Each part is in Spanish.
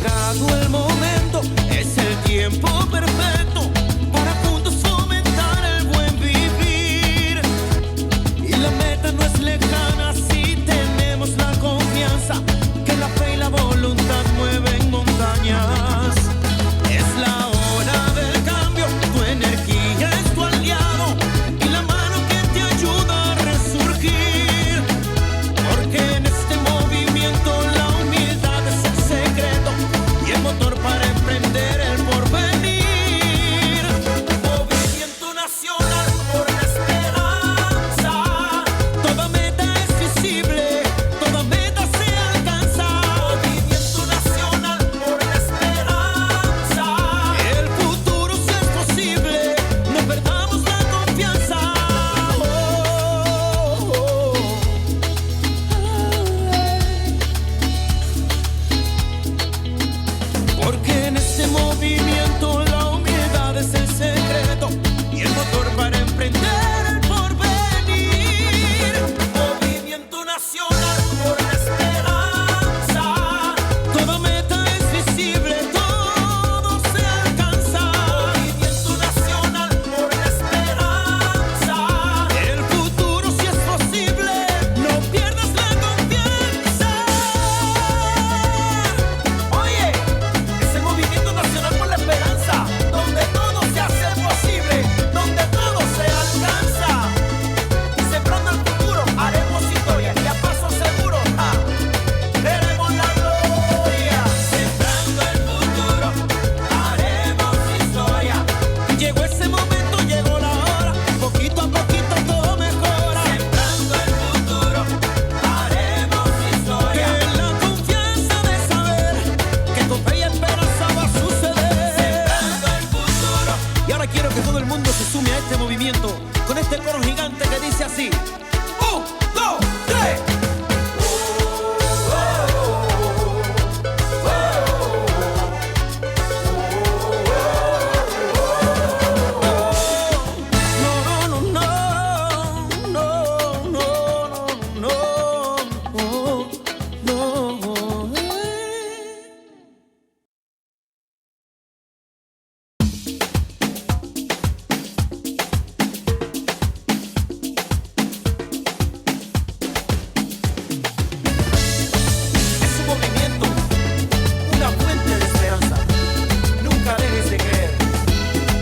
llegado el momento, es el tiempo perfecto para juntos fomentar el buen vivir. Y la meta no es lejana si tenemos la confianza que la fe y la voluntad mueven montañas. Es la hora del cambio, tu energía es tu aliado y la mano que te ayuda a resurgir. Porque en este movimiento la humildad es el secreto y el motor para emprender el porvenir. Movimiento nacional por la esperanza. Toda meta es visible, toda meta se alcanza. Movimiento nacional por la esperanza. El futuro sí es posible, no perdamos la confianza. Porque en este movimiento la humildad es el secreto y el motor para emprender el porvenir. Movimiento nacional por la esperanza. Toda meta es visible, todo se alcanza. Movimiento nacional por la esperanza. El futuro sí es posible, no pierdas la confianza. Oye, es el movimiento nacional por la esperanza, donde todo se hace posible, donde todo se alcanza. Sembrando el futuro, haremos historia y a paso seguro, veremos la gloria. Sembrando el futuro, haremos historia. Llegó ese momento, llegó la hora, poquito a poquito todo mejora. Sembrando el futuro, haremos historia. Que la confianza de saber que con fe y esperanza va a suceder. Sembrando el futuro. Y ahora quiero que todo el mundo se sume a este movimiento con este coro gigante que dice así: 1, 2, 3. No, no, no, no, no, no, no, no. Es un movimiento, una fuente de esperanza. Nunca dejes de creer.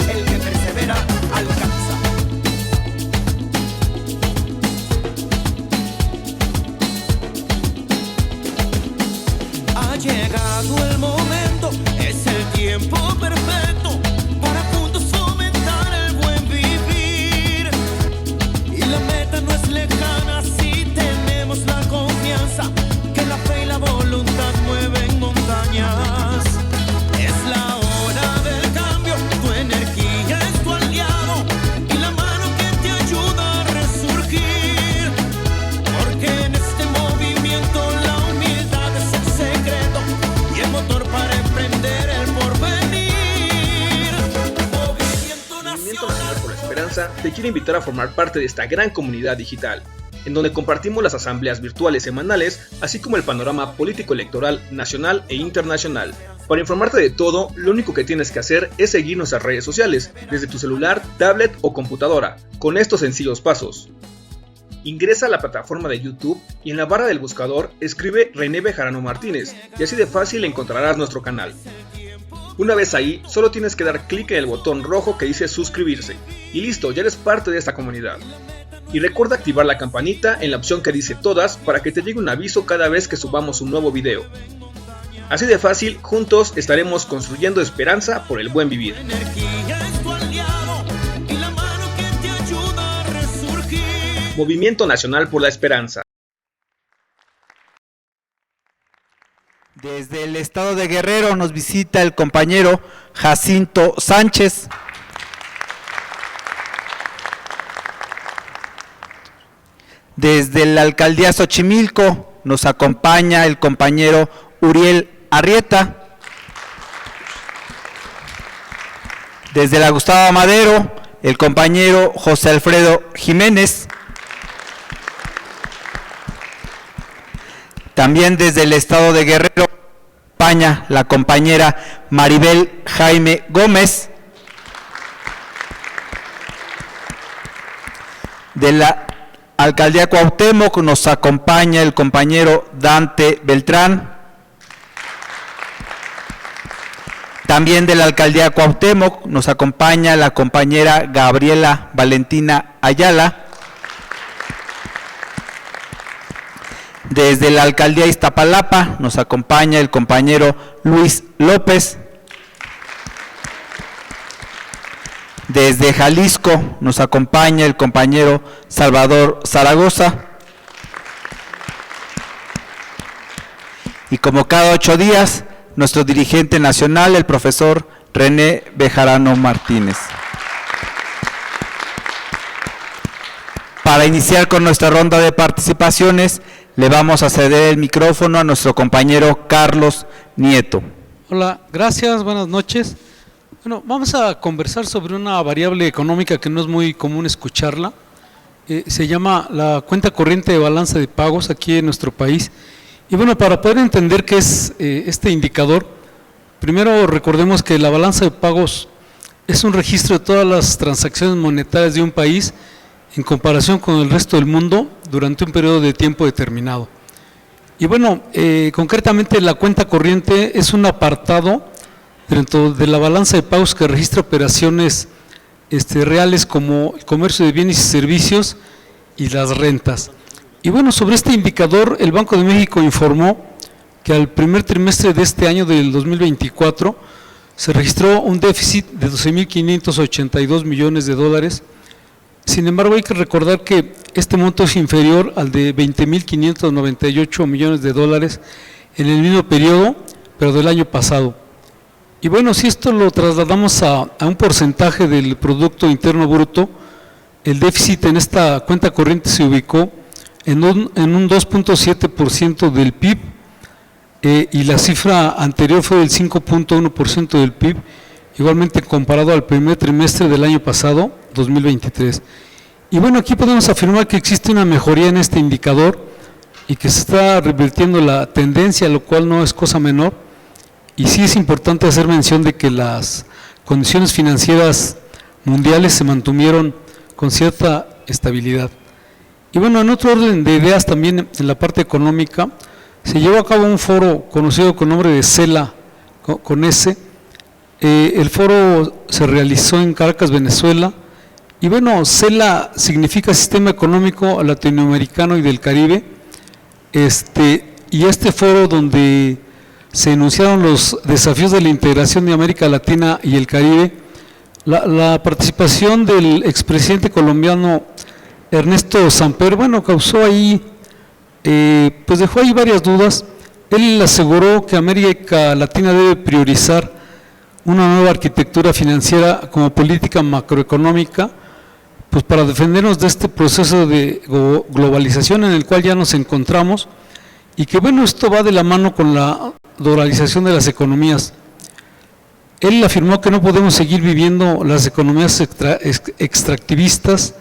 El que persevera alcanza. Ha llegado el momento, es el tiempo perfecto para juntos fomentar el buen vivir. Y la meta no es lejana si tenemos la confianza que la fe y la voluntad mueven montañas. Es la hora del cambio, tu energía es tu aliado y la mano que te ayuda a resurgir. Porque en este movimiento la humildad es el secreto y el motor para emprender el porvenir. Movimiento Movimiento Nacional nacional. por la Esperanza te quiere invitar a formar parte de esta gran comunidad digital, en donde compartimos las asambleas virtuales semanales, así como el panorama político-electoral nacional e internacional. Para informarte de todo, lo único que tienes que hacer es seguir nuestras redes sociales, desde tu celular, tablet o computadora, con estos sencillos pasos. Ingresa a la plataforma de YouTube y en la barra del buscador escribe René Bejarano Martínez y así de fácil encontrarás nuestro canal. Una vez ahí, solo tienes que dar clic en el botón rojo que dice suscribirse y listo, ya eres parte de esta comunidad. Y recuerda activar la campanita en la opción que dice todas para que te llegue un aviso cada vez que subamos un nuevo video. Así de fácil, juntos estaremos construyendo esperanza por el buen vivir. Energía es tu aliado y la mano que te ayuda a resurgir. Movimiento Nacional por la Esperanza. Desde el estado de Guerrero nos visita el compañero Jacinto Sánchez. Desde la alcaldía Xochimilco nos acompaña el compañero Uriel Arrieta. Desde la Gustavo Madero, el compañero José Alfredo Jiménez. También desde el estado de Guerrero, acompaña la compañera Maribel Jaime Gómez. De la Alcaldía Cuauhtémoc nos acompaña el compañero Dante Beltrán. También de la Alcaldía Cuauhtémoc nos acompaña la compañera Gabriela Valentina Ayala. Desde la Alcaldía Iztapalapa nos acompaña el compañero Luis López. Desde Jalisco nos acompaña el compañero Salvador Zaragoza. Y como cada 8 días, nuestro dirigente nacional, el profesor René Bejarano Martínez. Para iniciar con nuestra ronda de participaciones, le vamos a ceder el micrófono a nuestro compañero Carlos Nieto. Hola, gracias, buenas noches. Bueno, vamos a conversar sobre una variable económica que no es muy común escucharla. Se llama la cuenta corriente de balanza de pagos aquí en nuestro país. Y bueno, para poder entender qué es este indicador, primero recordemos que la balanza de pagos es un registro de todas las transacciones monetarias de un país en comparación con el resto del mundo durante un periodo de tiempo determinado. Y bueno, concretamente la cuenta corriente es un apartado dentro de la balanza de pagos que registra operaciones reales como el comercio de bienes y servicios y las rentas. Y bueno, sobre este indicador, el Banco de México informó que al primer trimestre de este año, del 2024, se registró un déficit de 12.582 millones de dólares. Sin embargo, hay que recordar que este monto es inferior al de 20.598 millones de dólares en el mismo periodo, pero del año pasado. Y bueno, si esto lo trasladamos a un porcentaje del Producto Interno Bruto, el déficit en esta cuenta corriente se ubicó en un 2.7% del PIB, y la cifra anterior fue del 5.1% del PIB, igualmente comparado al primer trimestre del año pasado, 2023. Y bueno, aquí podemos afirmar que existe una mejoría en este indicador y que se está revirtiendo la tendencia, lo cual no es cosa menor. Y sí es importante hacer mención de que las condiciones financieras mundiales se mantuvieron con cierta estabilidad. Y bueno, en otro orden de ideas también en la parte económica, se llevó a cabo un foro conocido con nombre de CELA, con S. El foro se realizó en Caracas, Venezuela. Y bueno, CELA significa Sistema Económico Latinoamericano y del Caribe. Y este foro donde se enunciaron los desafíos de la integración de América Latina y el Caribe. La participación del expresidente colombiano Ernesto Samper, bueno, causó ahí, pues dejó ahí varias dudas. Él aseguró que América Latina debe priorizar una nueva arquitectura financiera como política macroeconómica, pues para defendernos de este proceso de globalización en el cual ya nos encontramos, y que bueno, esto va de la mano con la dolarización de las economías. Él afirmó que no podemos seguir viviendo las economías extractivistas,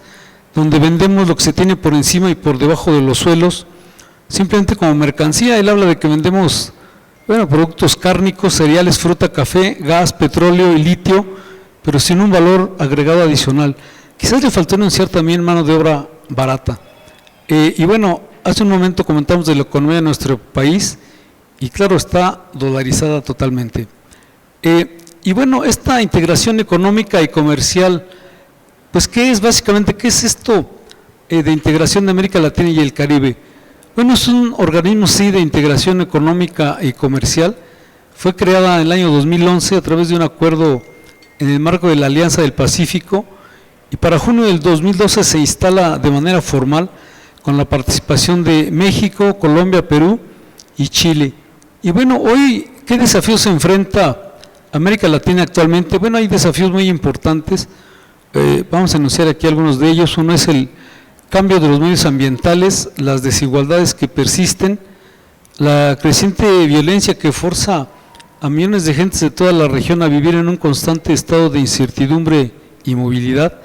donde vendemos lo que se tiene por encima y por debajo de los suelos, simplemente como mercancía. Él habla de que vendemos, bueno, productos cárnicos, cereales, fruta, café, gas, petróleo y litio, pero sin un valor agregado adicional. Quizás le faltó anunciar también mano de obra barata. Y bueno, hace un momento comentamos de la economía de nuestro país, y claro, está dolarizada totalmente. Y bueno, esta integración económica y comercial, pues ¿qué es básicamente? ¿Qué es esto de integración de América Latina y el Caribe? Bueno, es un organismo, sí, de integración económica y comercial. Fue creada en el año 2011 a través de un acuerdo en el marco de la Alianza del Pacífico, y para junio del 2012 se instala de manera formal con la participación de México, Colombia, Perú y Chile. Y bueno, hoy, ¿qué desafíos se enfrenta América Latina actualmente? Bueno, hay desafíos muy importantes. Vamos a anunciar aquí algunos de ellos. Uno es el cambio de los medios ambientales, las desigualdades que persisten, la creciente violencia que forza a millones de gentes de toda la región a vivir en un constante estado de incertidumbre y movilidad.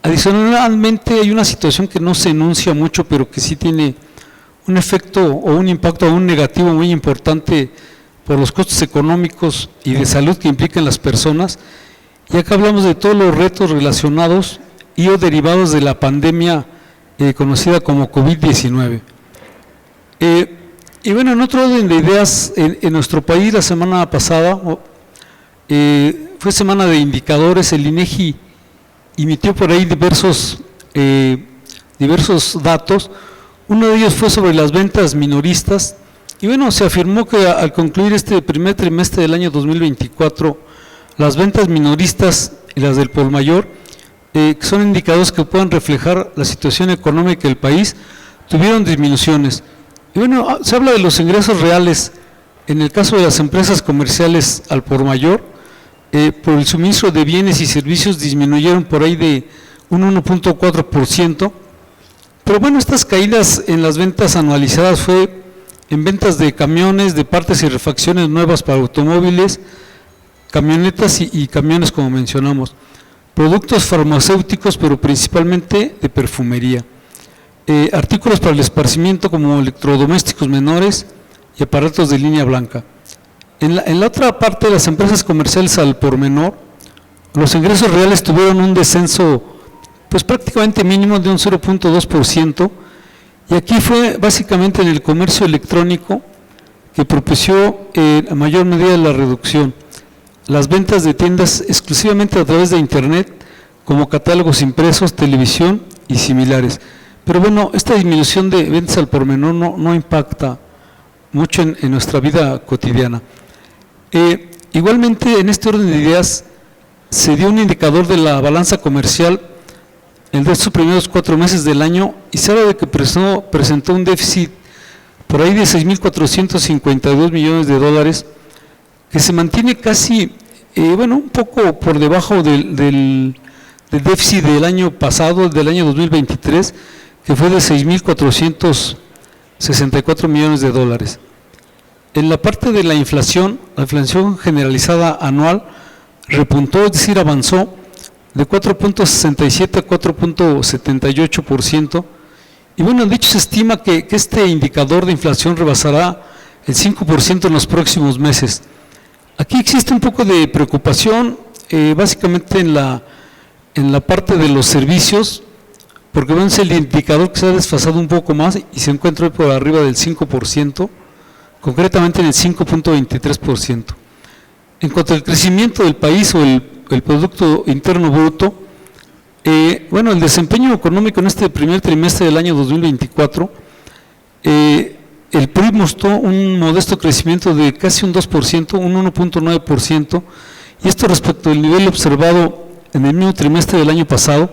Adicionalmente, hay una situación que no se enuncia mucho, pero que sí tiene un efecto o un impacto aún negativo muy importante por los costos económicos y de salud que implican las personas, y acá hablamos de todos los retos relacionados y o derivados de la pandemia conocida como COVID-19. Y bueno, en otro orden de ideas, en nuestro país la semana pasada fue semana de indicadores. El INEGI emitió por ahí diversos datos. Uno de ellos fue sobre las ventas minoristas, y bueno, se afirmó que al concluir este primer trimestre del año 2024, las ventas minoristas y las del por mayor, que son indicadores que puedan reflejar la situación económica del país, tuvieron disminuciones. Y bueno, se habla de los ingresos reales, en el caso de las empresas comerciales al por mayor, por el suministro de bienes y servicios disminuyeron por ahí de un 1.4%, pero bueno, estas caídas en las ventas anualizadas fue en ventas de camiones, de partes y refacciones nuevas para automóviles, camionetas y camiones, como mencionamos, productos farmacéuticos, pero principalmente de perfumería, artículos para el esparcimiento como electrodomésticos menores y aparatos de línea blanca. En la otra parte, de las empresas comerciales al por menor, los ingresos reales tuvieron un descenso pues prácticamente mínimo de un 0.2%, y aquí fue básicamente en el comercio electrónico que propició en mayor medida la reducción. Las ventas de tiendas exclusivamente a través de internet, como catálogos impresos, televisión y similares. Pero bueno, esta disminución de ventas al por menor no impacta mucho en nuestra vida cotidiana. Igualmente, en este orden de ideas, se dio un indicador de la balanza comercial en estos primeros 4 meses del año, y se habla de que presentó un déficit por ahí de 6.452 millones de dólares, que se mantiene casi, un poco por debajo del déficit del año pasado, del año 2023, que fue de 6.464 millones de dólares. En la parte de la inflación generalizada anual repuntó, es decir, avanzó de 4.67 a 4.78%, y bueno, de hecho se estima que este indicador de inflación rebasará el 5% en los próximos meses. Aquí existe un poco de preocupación, básicamente en la parte de los servicios, porque bueno, es el indicador que se ha desfasado un poco más y se encuentra hoy por arriba del 5%, concretamente en el 5.23%. En cuanto al crecimiento del país o el Producto Interno Bruto, el desempeño económico en este primer trimestre del año 2024, el PRI mostró un modesto crecimiento de casi un 2%, un 1.9%, y esto respecto al nivel observado en el mismo trimestre del año pasado.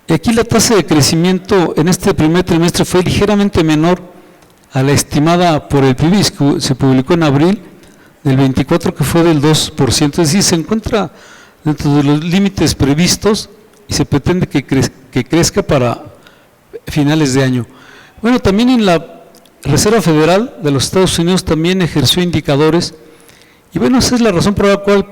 Y aquí la tasa de crecimiento en este primer trimestre fue ligeramente menor a la estimada por el PIB, que se publicó en abril, del 24, que fue del 2%, es decir, se encuentra dentro de los límites previstos y se pretende que crezca para finales de año. Bueno, también en la Reserva Federal de los Estados Unidos también ejerció indicadores, y bueno, esa es la razón por la cual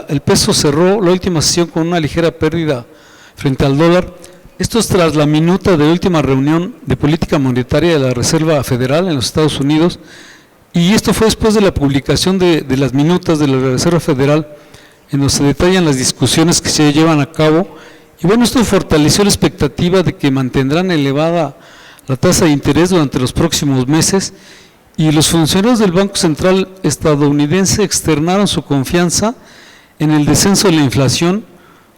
el peso cerró la última sesión con una ligera pérdida frente al dólar. Esto es tras la minuta de la última reunión de política monetaria de la Reserva Federal en los Estados Unidos, y esto fue después de la publicación de las minutas de la Reserva Federal, en donde se detallan las discusiones que se llevan a cabo, y bueno, esto fortaleció la expectativa de que mantendrán elevada la tasa de interés durante los próximos meses, y los funcionarios del Banco Central estadounidense externaron su confianza en el descenso de la inflación,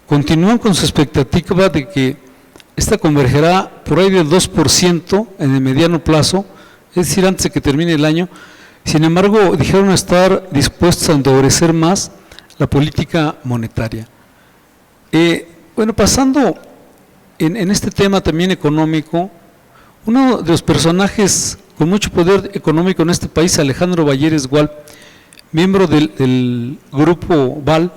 continúan con su expectativa de que esta convergerá por ahí del 2% en el mediano plazo, es decir, antes de que termine el año. Sin embargo, dijeron estar dispuestos a endurecer más la política monetaria. Pasando en este tema también económico, uno de los personajes con mucho poder económico en este país, Alejandro Balleres Gual, miembro del Grupo Val,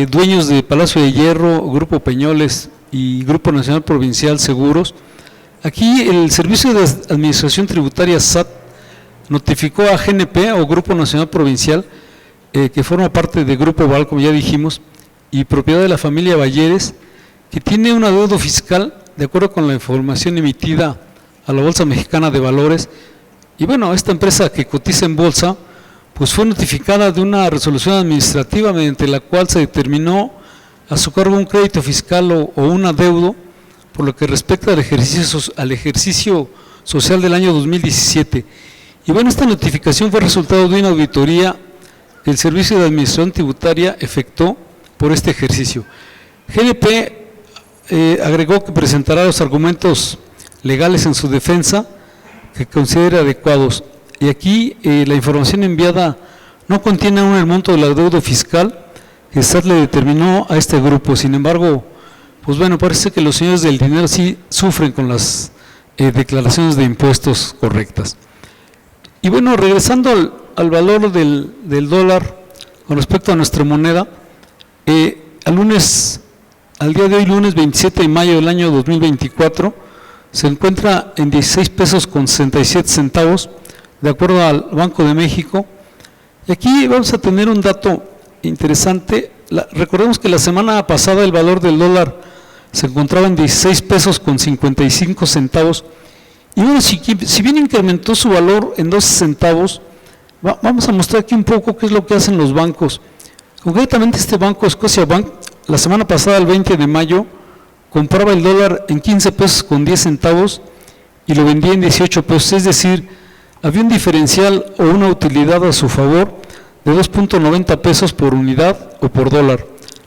dueños de Palacio de Hierro, Grupo Peñoles y Grupo Nacional Provincial Seguros. Aquí el Servicio de Administración Tributaria SAT notificó a GNP o Grupo Nacional Provincial, que forma parte de Grupo Val, como ya dijimos, y propiedad de la familia Balleres, que tiene un adeudo fiscal de acuerdo con la información emitida a la Bolsa Mexicana de Valores. Y bueno, esta empresa que cotiza en bolsa pues fue notificada de una resolución administrativa mediante la cual se determinó a su cargo un crédito fiscal o un adeudo por lo que respecta al ejercicio social del año 2017. Y bueno, esta notificación fue resultado de una auditoría que el Servicio de Administración Tributaria efectuó por este ejercicio. GNP agregó que presentará los argumentos legales en su defensa que considere adecuados. Y aquí la información enviada no contiene aún el monto del adeudo fiscal que SAT le determinó a este grupo. Sin embargo, pues bueno, parece que los señores del dinero sí sufren con las declaraciones de impuestos correctas. Y bueno, regresando al valor del dólar con respecto a nuestra moneda, al día de hoy, lunes 27 de mayo del año 2024, se encuentra en 16 pesos con 67 centavos, de acuerdo al Banco de México. Y aquí vamos a tener un dato interesante. Recordemos que la semana pasada el valor del dólar se encontraba en 16 pesos con 55 centavos. Y bueno, si bien incrementó su valor en 12 centavos, vamos a mostrar aquí un poco qué es lo que hacen los bancos. Concretamente este banco, Scotiabank, la semana pasada, el 20 de mayo, compraba el dólar en 15 pesos con 10 centavos y lo vendía en 18 pesos, es decir, había un diferencial o una utilidad a su favor de 2.90 pesos por unidad o por dólar.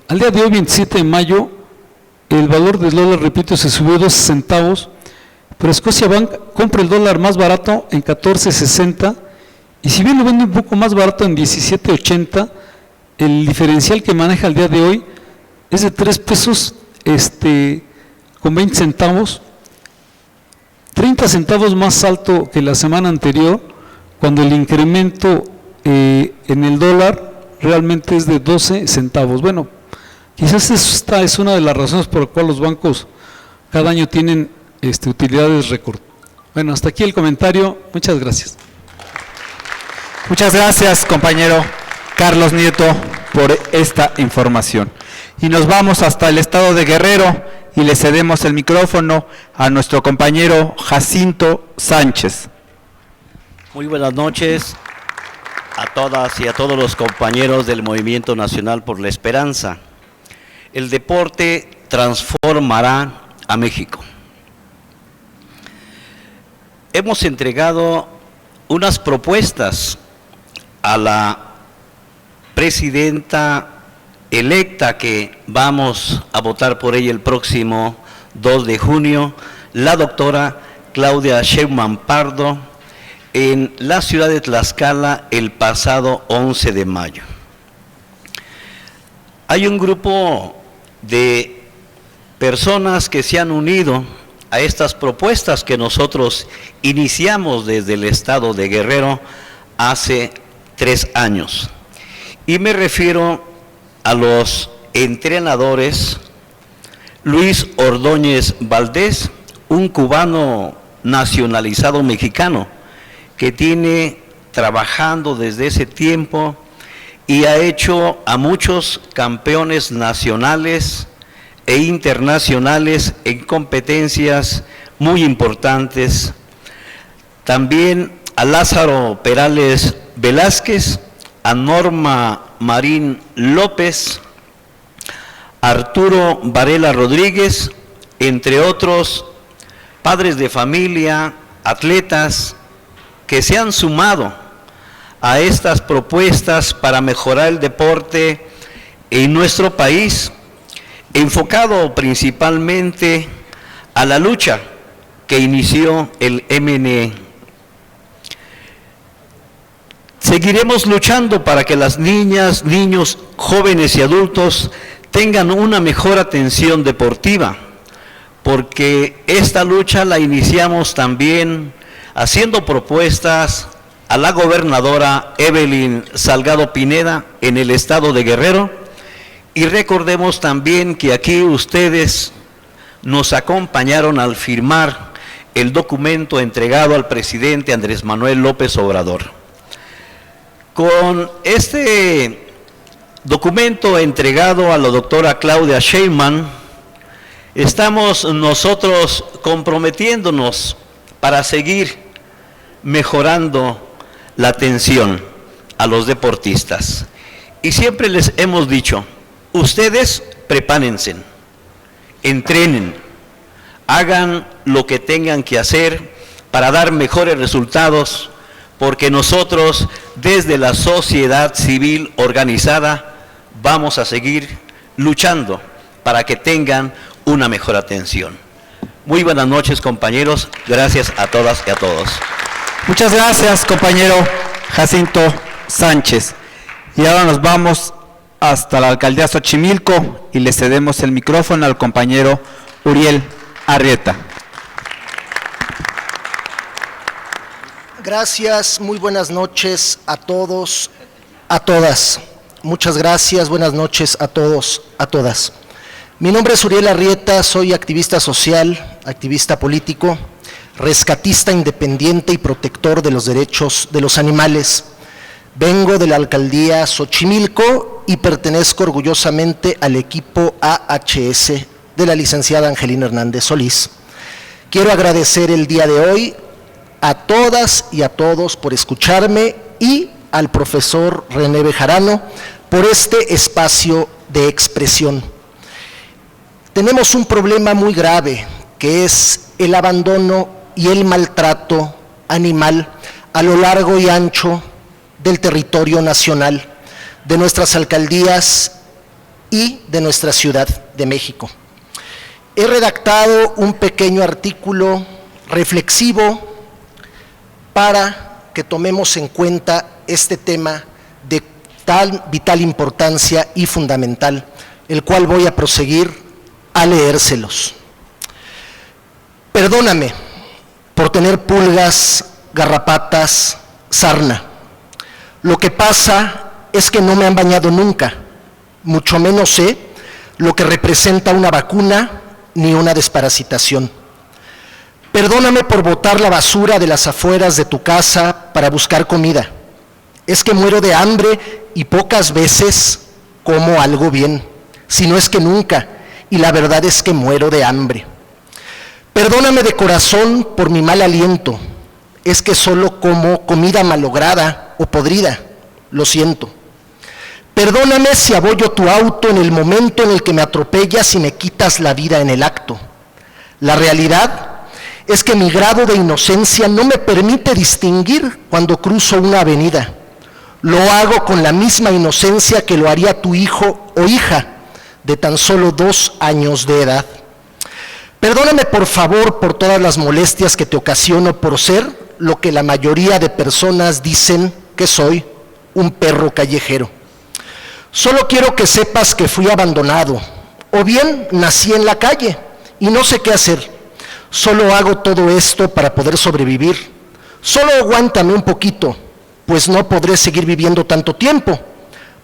Al día de hoy, 27 de mayo, el valor del dólar, repito, se subió 12 centavos, pero Scotiabank compra el dólar más barato en 14.60 y si bien lo vende un poco más barato en 17.80, el diferencial que maneja al día de hoy es de 3 pesos con 20 centavos, 30 centavos más alto que la semana anterior, cuando el incremento en el dólar realmente es de 12 centavos. Bueno, quizás esta es una de las razones por las cuales los bancos cada año tienen utilidades récord. Bueno, hasta aquí el comentario. Muchas gracias. Muchas gracias, compañero Carlos Nieto, por esta información. Y nos vamos hasta el estado de Guerrero y le cedemos el micrófono a nuestro compañero Jacinto Sánchez. Muy buenas noches a todas y a todos los compañeros del Movimiento Nacional por la Esperanza. El deporte transformará a México. Hemos entregado unas propuestas a la presidenta electa que vamos a votar por ella el próximo 2 de junio, la doctora Claudia Sheinbaum Pardo, en la ciudad de Tlaxcala el pasado 11 de mayo. Hay un grupo de personas que se han unido a estas propuestas que nosotros iniciamos desde el estado de Guerrero hace 3 años. Y me refiero a los entrenadores Luis Ordóñez Valdés, un cubano nacionalizado mexicano que tiene trabajando desde ese tiempo y ha hecho a muchos campeones nacionales e internacionales en competencias muy importantes. También a Lázaro Perales Velázquez, a Norma Marín López, Arturo Varela Rodríguez, entre otros padres de familia, atletas que se han sumado a estas propuestas para mejorar el deporte en nuestro país, enfocado principalmente a la lucha que inició el MNE. Seguiremos luchando para que las niñas, niños, jóvenes y adultos tengan una mejor atención deportiva, porque esta lucha la iniciamos también haciendo propuestas a la gobernadora Evelyn Salgado Pineda en el estado de Guerrero, y recordemos también que aquí ustedes nos acompañaron al firmar el documento entregado al presidente Andrés Manuel López Obrador. Con este documento entregado a la doctora Claudia Sheinbaum, estamos nosotros comprometiéndonos para seguir mejorando la atención. a los deportistas. Y siempre les hemos dicho, ustedes prepárense, entrenen, hagan lo que tengan que hacer para dar mejores resultados, porque nosotros desde la sociedad civil organizada vamos a seguir luchando para que tengan una mejor atención. Muy buenas noches, compañeros, gracias a todas y a todos. Muchas gracias, compañero Jacinto Sánchez. Y ahora nos vamos hasta la alcaldía Xochimilco y le cedemos el micrófono al compañero Uriel Arrieta. Gracias, muy buenas noches a todos, a todas. Muchas gracias, buenas noches a todos, a todas. Mi nombre es Uriel Arrieta, soy activista social, activista político, rescatista independiente y protector de los derechos de los animales. Vengo de la alcaldía Xochimilco y pertenezco orgullosamente al equipo AHS de la licenciada Angelina Hernández Solís. Quiero agradecer el día de hoy a todas y a todos por escucharme y al profesor René Bejarano por este espacio de expresión. Tenemos un problema muy grave que es el abandono y el maltrato animal a lo largo y ancho del territorio nacional, de nuestras alcaldías y de nuestra Ciudad de México. He redactado un pequeño artículo reflexivo para que tomemos en cuenta este tema de tan vital importancia y fundamental, el cual voy a proseguir a leérselos. Perdóname por tener pulgas, garrapatas, sarna. Lo que pasa es que no me han bañado nunca, mucho menos sé lo que representa una vacuna ni una desparasitación. Perdóname por botar la basura de las afueras de tu casa para buscar comida. Es que muero de hambre y pocas veces como algo bien, si no es que nunca, y la verdad es que muero de hambre. Perdóname de corazón por mi mal aliento, es que solo como comida malograda o podrida, lo siento. Perdóname si abollo tu auto en el momento en el que me atropellas y me quitas la vida en el acto. La realidad es que mi grado de inocencia no me permite distinguir cuando cruzo una avenida. Lo hago con la misma inocencia que lo haría tu hijo o hija de tan solo 2 años de edad. Perdóname por favor por todas las molestias que te ocasiono por ser lo que la mayoría de personas dicen que soy, un perro callejero. Solo quiero que sepas que fui abandonado, o bien nací en la calle y no sé qué hacer. Solo hago todo esto para poder sobrevivir. Solo aguántame un poquito, pues no podré seguir viviendo tanto tiempo.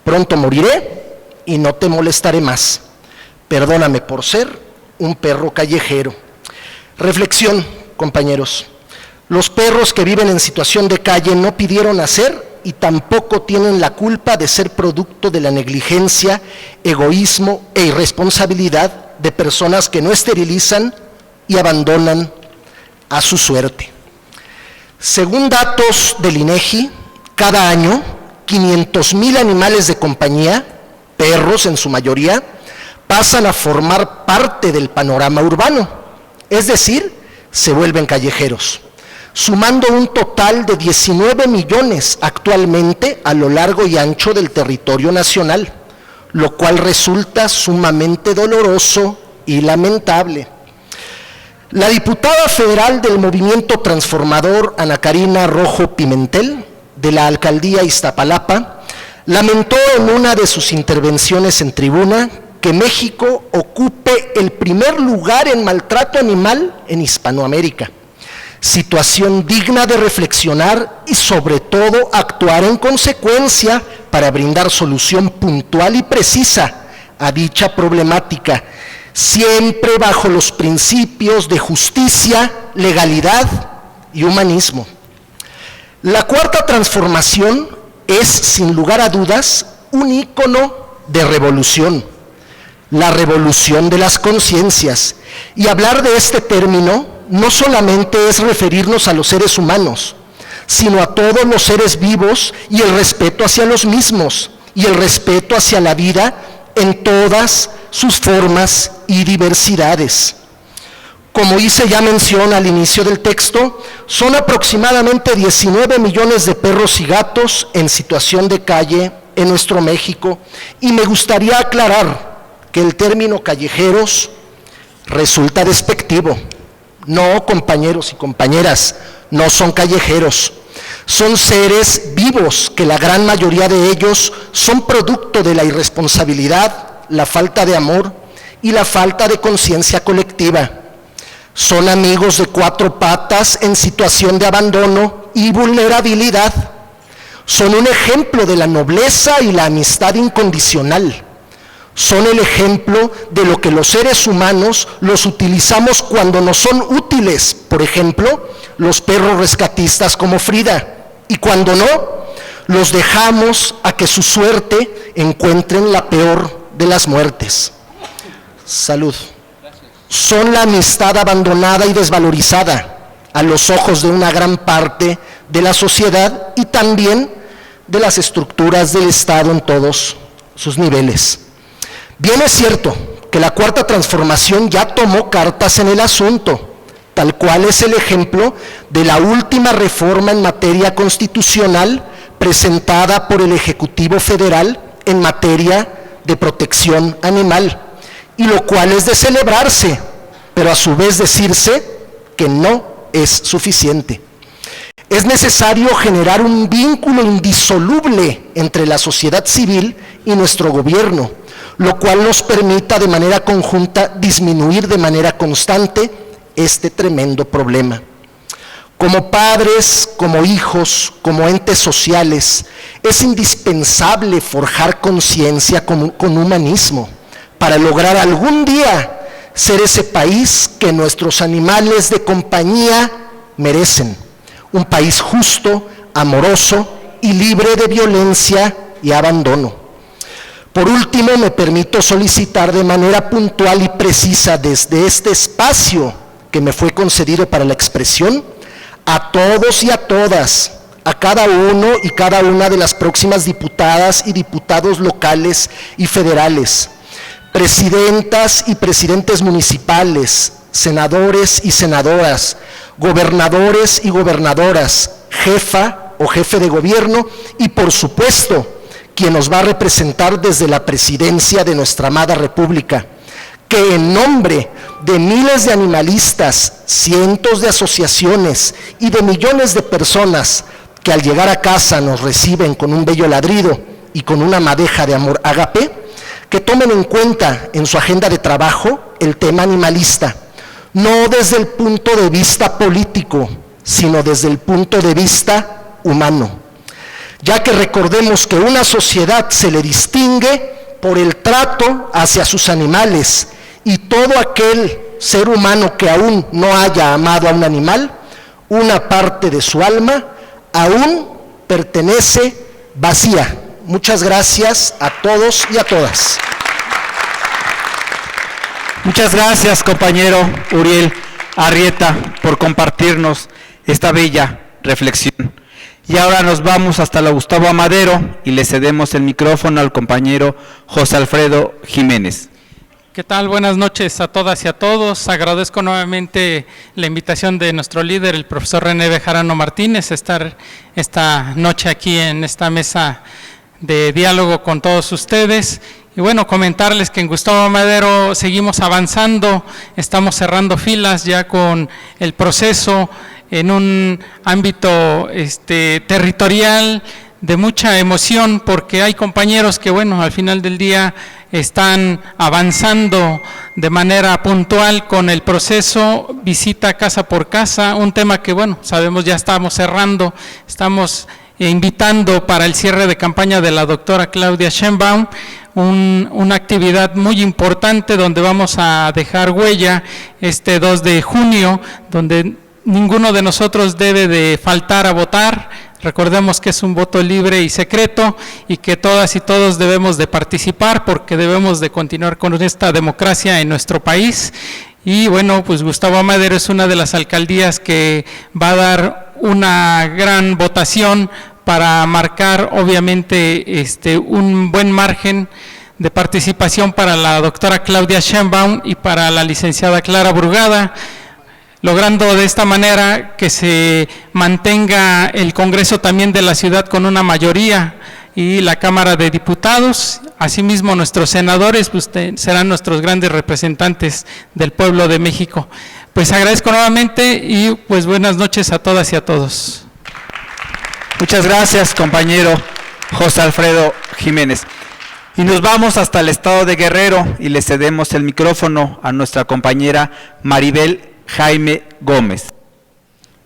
Pronto moriré y no te molestaré más. Perdóname por ser un perro callejero. Reflexión, compañeros. Los perros que viven en situación de calle no pidieron nacer y tampoco tienen la culpa de ser producto de la negligencia, egoísmo e irresponsabilidad de personas que no esterilizan y abandonan a su suerte. Según datos del INEGI, cada año 500,000 animales de compañía, perros en su mayoría, pasan a formar parte del panorama urbano, es decir, se vuelven callejeros, sumando un total de 19 millones actualmente a lo largo y ancho del territorio nacional, lo cual resulta sumamente doloroso y lamentable. La diputada federal del Movimiento Transformador, Ana Karina Rojo Pimentel, de la alcaldía Iztapalapa, lamentó en una de sus intervenciones en tribuna que México ocupe el primer lugar en maltrato animal en Hispanoamérica. Situación digna de reflexionar y sobre todo actuar en consecuencia para brindar solución puntual y precisa a dicha problemática, siempre bajo los principios de justicia, legalidad y humanismo. La cuarta transformación es, sin lugar a dudas, un ícono de revolución, la revolución de las conciencias. Y hablar de este término no solamente es referirnos a los seres humanos, sino a todos los seres vivos y el respeto hacia los mismos y el respeto hacia la vida en todas sus formas y diversidades. Como hice ya mención al inicio del texto, son aproximadamente 19 millones de perros y gatos en situación de calle en nuestro México, y me gustaría aclarar que el término callejeros resulta despectivo. No, compañeros y compañeras, no son callejeros. Son seres vivos que la gran mayoría de ellos son producto de la irresponsabilidad, la falta de amor y la falta de conciencia colectiva. Son amigos de cuatro patas en situación de abandono y vulnerabilidad. Son un ejemplo de la nobleza y la amistad incondicional. Son el ejemplo de lo que los seres humanos los utilizamos cuando nos son útiles, por ejemplo, los perros rescatistas como Frida, y cuando no, los dejamos a que su suerte encuentren la peor de las muertes. Salud. Son la amistad abandonada y desvalorizada a los ojos de una gran parte de la sociedad y también de las estructuras del Estado en todos sus niveles. Bien es cierto que la Cuarta Transformación ya tomó cartas en el asunto, tal cual es el ejemplo de la última reforma en materia constitucional presentada por el Ejecutivo Federal en materia de protección animal, y lo cual es de celebrarse, pero a su vez decirse que no es suficiente. Es necesario generar un vínculo indisoluble entre la sociedad civil y nuestro gobierno, lo cual nos permita de manera conjunta disminuir de manera constante este tremendo problema. Como padres, como hijos, como entes sociales, es indispensable forjar conciencia con humanismo para lograr algún día ser ese país que nuestros animales de compañía merecen. Un país justo, amoroso y libre de violencia y abandono. Por último, me permito solicitar de manera puntual y precisa desde este espacio que me fue concedido para la expresión, a todos y a todas, a cada uno y cada una de las próximas diputadas y diputados locales y federales, presidentas y presidentes municipales, senadores y senadoras, gobernadores y gobernadoras, jefa o jefe de gobierno y, por supuesto, quien nos va a representar desde la presidencia de nuestra amada República, que en nombre de miles de animalistas, cientos de asociaciones y de millones de personas que al llegar a casa nos reciben con un bello ladrido y con una madeja de amor ágape, que tomen en cuenta en su agenda de trabajo el tema animalista, no desde el punto de vista político, sino desde el punto de vista humano, ya que recordemos que una sociedad se le distingue por el trato hacia sus animales, y todo aquel ser humano que aún no haya amado a un animal, una parte de su alma aún pertenece vacía. Muchas gracias a todos y a todas. Muchas gracias, compañero Uriel Arrieta, por compartirnos esta bella reflexión. Y ahora nos vamos hasta la Gustavo Amadero y le cedemos el micrófono al compañero José Alfredo Jiménez. ¿Qué tal? Buenas noches a todas y a todos. Agradezco nuevamente la invitación de nuestro líder, el profesor René Bejarano Martínez, estar esta noche aquí en esta mesa de diálogo con todos ustedes. Y bueno, comentarles que en Gustavo Amadero seguimos avanzando, estamos cerrando filas ya con el proceso en un ámbito territorial de mucha emoción, porque hay compañeros que, bueno, al final del día están avanzando de manera puntual con el proceso, visita casa por casa, un tema que, bueno, sabemos ya estamos cerrando, estamos invitando para el cierre de campaña de la doctora Claudia Sheinbaum, una actividad muy importante donde vamos a dejar huella este 2 de junio, donde ninguno de nosotros debe de faltar a votar. Recordemos que es un voto libre y secreto y que todas y todos debemos de participar porque debemos de continuar con esta democracia en nuestro país. Y bueno, pues Gustavo Amadero es una de las alcaldías que va a dar una gran votación para marcar obviamente un buen margen de participación para la doctora Claudia Sheinbaum y para la licenciada Clara Brugada, logrando de esta manera que se mantenga el Congreso también de la ciudad con una mayoría y la Cámara de Diputados. Asimismo, nuestros senadores pues, serán nuestros grandes representantes del pueblo de México. Pues agradezco nuevamente y pues buenas noches a todas y a todos. Muchas gracias, compañero José Alfredo Jiménez. Y nos vamos hasta el estado de Guerrero y le cedemos el micrófono a nuestra compañera Maribel Jaime Gómez.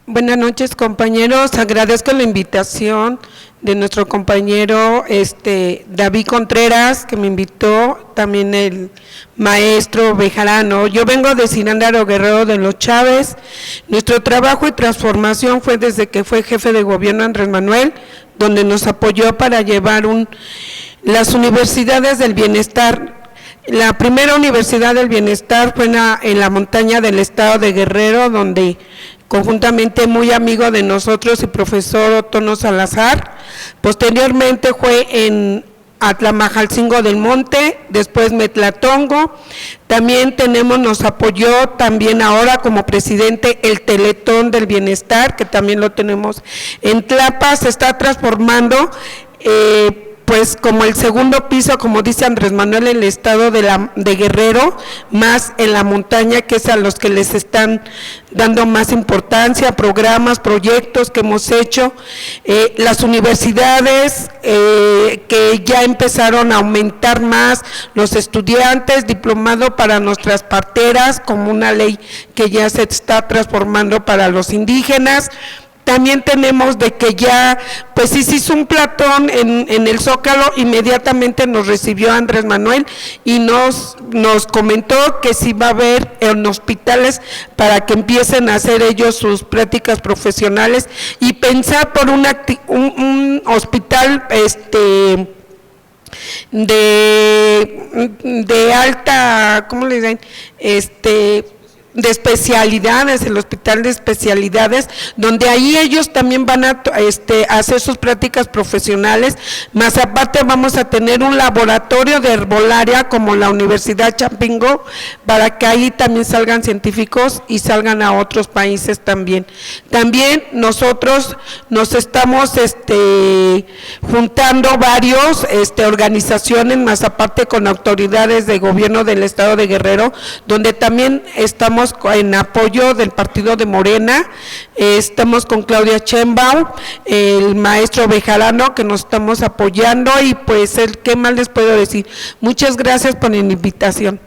Buenas noches, compañeros. Agradezco la invitación de nuestro compañero David Contreras, que me invitó, también el maestro Bejarano. Yo vengo de Cirándaro Guerrero de los Chávez. Nuestro trabajo y transformación fue desde que fue jefe de gobierno Andrés Manuel, donde nos apoyó para llevar las universidades del bienestar. La primera universidad del bienestar fue en la montaña del estado de Guerrero, donde conjuntamente muy amigo de nosotros y profesor Otono Salazar. Posteriormente fue en Atlamajalcingo del Monte, después Metlatongo. También nos apoyó también ahora como presidente el Teletón del Bienestar, que también lo tenemos en Tlapa. Se está transformando pues como el segundo piso, como dice Andrés Manuel, el estado de Guerrero, más en la montaña, que es a los que les están dando más importancia, programas, proyectos que hemos hecho, las universidades que ya empezaron a aumentar más, los estudiantes, diplomado para nuestras parteras, como una ley que ya se está transformando para los indígenas. También tenemos de que ya, pues sí se hizo un platón en el Zócalo, inmediatamente nos recibió Andrés Manuel y nos comentó que sí va a haber en hospitales para que empiecen a hacer ellos sus prácticas profesionales y pensar por un hospital de alta, ¿cómo le dicen? De especialidades, el hospital de especialidades, donde ahí ellos también van a hacer sus prácticas profesionales, más aparte vamos a tener un laboratorio de herbolaria como la Universidad Chapingo, para que ahí también salgan científicos y salgan a otros países también. También nosotros nos estamos juntando varios organizaciones, más aparte con autoridades de gobierno del estado de Guerrero, donde también estamos en apoyo del partido de Morena. Estamos con Claudia Sheinbaum, el maestro Bejarano, que nos estamos apoyando, y pues ¿qué más les puedo decir? Muchas gracias por la invitación.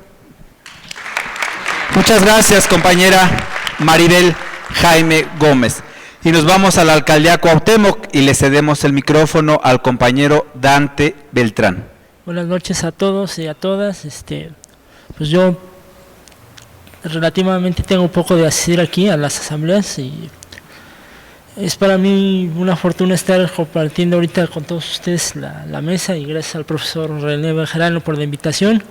Muchas gracias, compañera Maribel Jaime Gómez. Y nos vamos a la alcaldía Cuauhtémoc y le cedemos el micrófono al compañero Dante Beltrán. Buenas noches a todos y a todas. Pues yo relativamente tengo un poco de asistir aquí a las asambleas y es para mí una fortuna estar compartiendo ahorita con todos ustedes la mesa, y gracias al profesor René Bejarano por la invitación,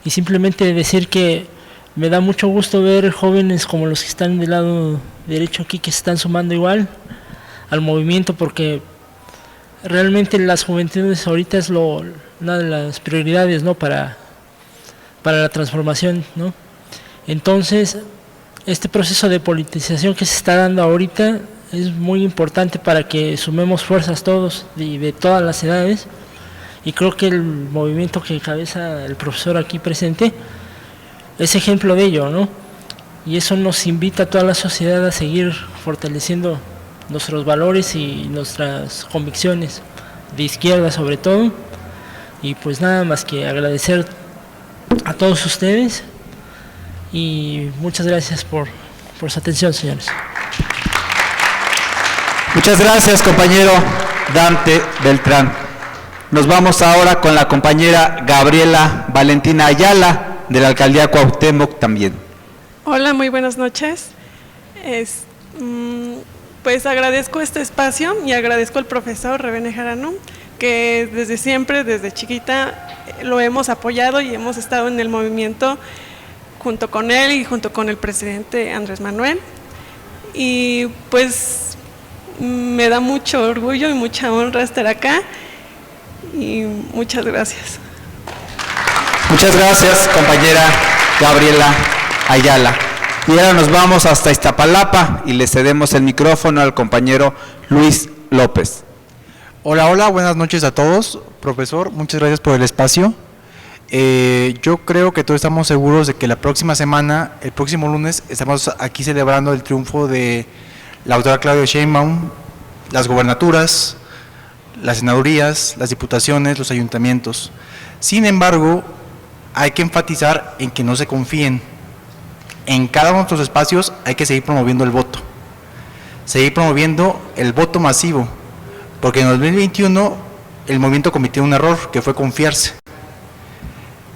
y simplemente decir que me da mucho gusto ver jóvenes como los que están del lado derecho aquí, que se están sumando igual al movimiento, porque realmente las juventudes ahorita es una de las prioridades, ¿no?, para la transformación, ¿no? Entonces, este proceso de politización que se está dando ahorita es muy importante para que sumemos fuerzas todos y de todas las edades, y creo que el movimiento que encabeza el profesor aquí presente es ejemplo de ello, ¿no? Y eso nos invita a toda la sociedad a seguir fortaleciendo nuestros valores y nuestras convicciones de izquierda sobre todo, y pues nada más que agradecer a todos ustedes. Y muchas gracias por su atención, señores. Muchas gracias, compañero Dante Beltrán. Nos vamos ahora con la compañera Gabriela Valentina Ayala, de la alcaldía Cuauhtémoc también. Hola, muy buenas noches. Pues agradezco este espacio y agradezco al profesor René Bejarano, que desde siempre, desde chiquita, lo hemos apoyado y hemos estado en el movimiento junto con él y junto con el presidente Andrés Manuel. Y pues Me da mucho orgullo y mucha honra estar acá y muchas gracias. Muchas gracias, compañera Gabriela Ayala. Y ahora nos vamos hasta Iztapalapa y le cedemos el micrófono al compañero Luis López. Hola, hola, buenas noches a todos. Profesor, muchas gracias por el espacio. Yo creo que todos estamos seguros de que la próxima semana, el próximo lunes, estamos aquí celebrando el triunfo de la doctora Claudia Sheinbaum, las gobernaturas, las senadurías, las diputaciones, los ayuntamientos. Sin embargo, hay que enfatizar en que no se confíen. En cada uno de nuestros espacios hay que seguir promoviendo el voto. Seguir promoviendo el voto masivo. Porque en 2021 el movimiento cometió un error, que fue confiarse.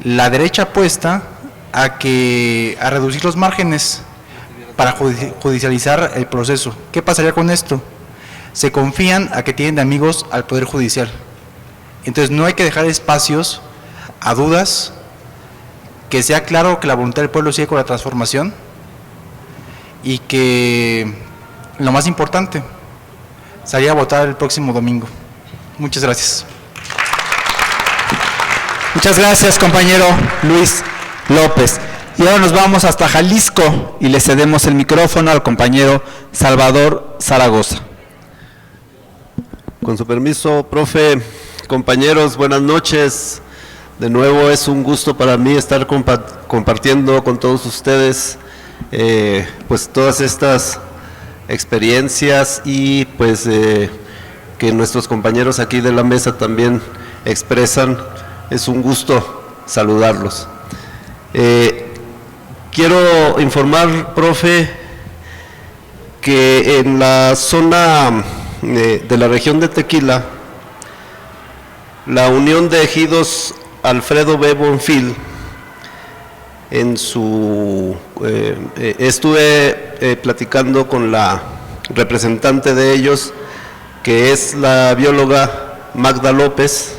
La derecha apuesta a reducir los márgenes para judicializar el proceso. ¿Qué pasaría con esto? Se confían a que tienen de amigos al Poder Judicial. Entonces no hay que dejar espacios a dudas, que sea claro que la voluntad del pueblo sigue con la transformación y que lo más importante, salir a votar el próximo domingo. Muchas gracias. Muchas gracias, compañero Luis López. Y ahora nos vamos hasta Jalisco y le cedemos el micrófono al compañero Salvador Zaragoza. Con su permiso, profe, compañeros, buenas noches. De nuevo es un gusto para mí estar compartiendo con todos ustedes pues todas estas experiencias y pues que nuestros compañeros aquí de la mesa también expresan. Es un gusto saludarlos. Quiero informar, profe, que en la zona de la región de Tequila, la Unión de Ejidos Alfredo B. Bonfil, estuve platicando con la representante de ellos, que es la bióloga Magda López,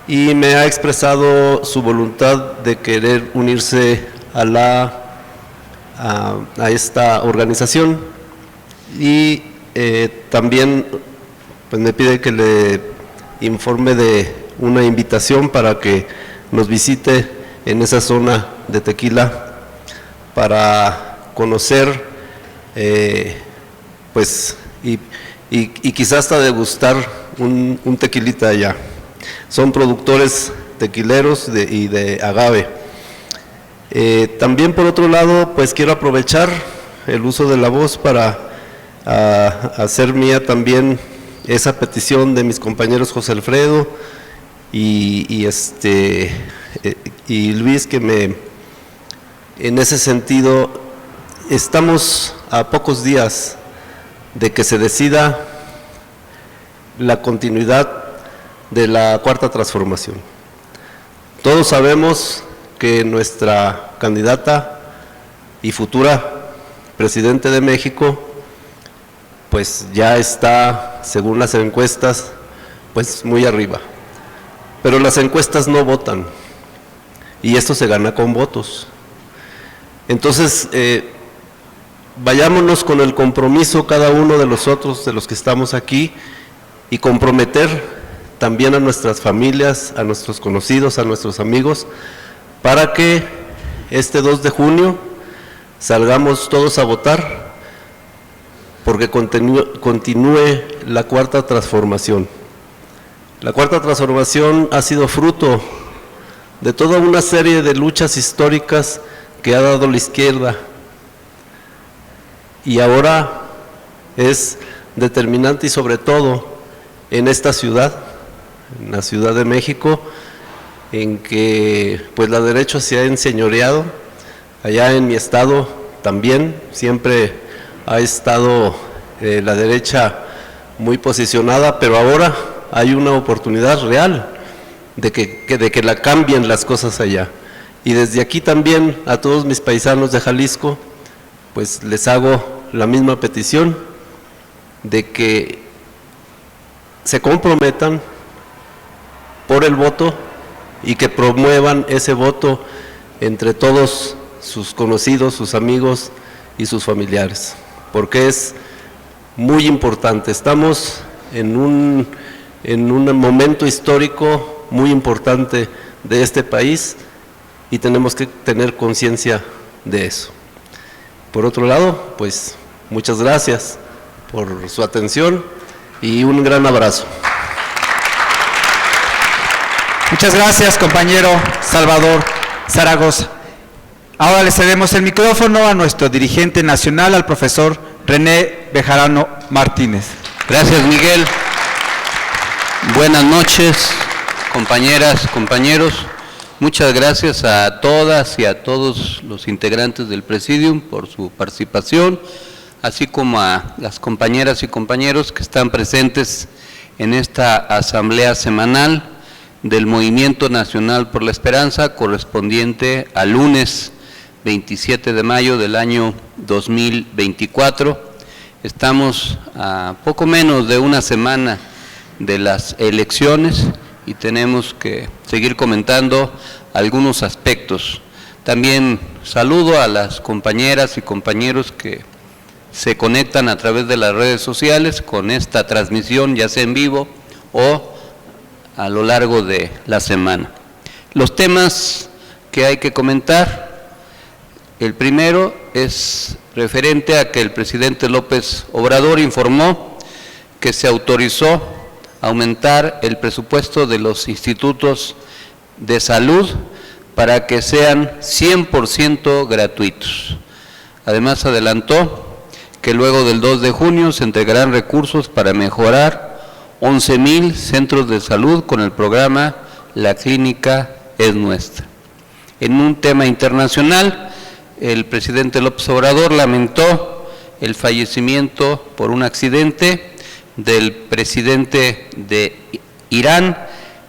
y me ha expresado su voluntad de querer unirse a esta organización, y también pues me pide que le informe de una invitación para que nos visite en esa zona de Tequila para conocer pues y quizás hasta degustar un tequilita allá. Son productores tequileros y de agave. También por otro lado, pues quiero aprovechar el uso de la voz para hacer mía también esa petición de mis compañeros José Alfredo y Luis, que en ese sentido estamos a pocos días de que se decida la continuidad de la Cuarta Transformación. Todos sabemos que nuestra candidata y futura presidente de México pues ya está, según las encuestas, pues muy arriba. Pero las encuestas no votan y esto se gana con votos. Entonces, vayámonos con el compromiso cada uno de nosotros, de los que estamos aquí, y comprometer también a nuestras familias, a nuestros conocidos, a nuestros amigos, para que este 2 de junio salgamos todos a votar, porque continúe la Cuarta Transformación. La Cuarta Transformación ha sido fruto de toda una serie de luchas históricas que ha dado la izquierda, y ahora es determinante, y sobre todo en esta ciudad, en la Ciudad de México, en que pues la derecha se ha enseñoreado. Allá en mi estado también siempre ha estado la derecha muy posicionada, pero ahora hay una oportunidad real de que la cambien las cosas allá. Y desde aquí también a todos mis paisanos de Jalisco, pues les hago la misma petición de que se comprometan por el voto y que promuevan ese voto entre todos sus conocidos, sus amigos y sus familiares, porque es muy importante. Estamos en un momento histórico muy importante de este país y tenemos que tener conciencia de eso. Por otro lado, pues muchas gracias por su atención y un gran abrazo. Muchas gracias, compañero Salvador Zaragoza. Ahora le cedemos el micrófono a nuestro dirigente nacional, al profesor René Bejarano Martínez. Gracias, Miguel. Buenas noches, compañeras, compañeros. Muchas gracias a todas y a todos los integrantes del Presidium por su participación, así como a las compañeras y compañeros que están presentes en esta asamblea semanal del Movimiento Nacional por la Esperanza, correspondiente al lunes 27 de mayo del año 2024. Estamos a poco menos de una semana de las elecciones y tenemos que seguir comentando algunos aspectos. También saludo a las compañeras y compañeros que se conectan a través de las redes sociales con esta transmisión, ya sea en vivo o a lo largo de la semana. Los temas que hay que comentar, el primero es referente a que el presidente López Obrador informó que se autorizó aumentar el presupuesto de los institutos de salud para que sean 100% gratuitos. Además adelantó que luego del 2 de junio se entregarán recursos para mejorar 11,000 centros de salud con el programa La Clínica es Nuestra. En un tema internacional, el presidente López Obrador lamentó el fallecimiento por un accidente del presidente de Irán,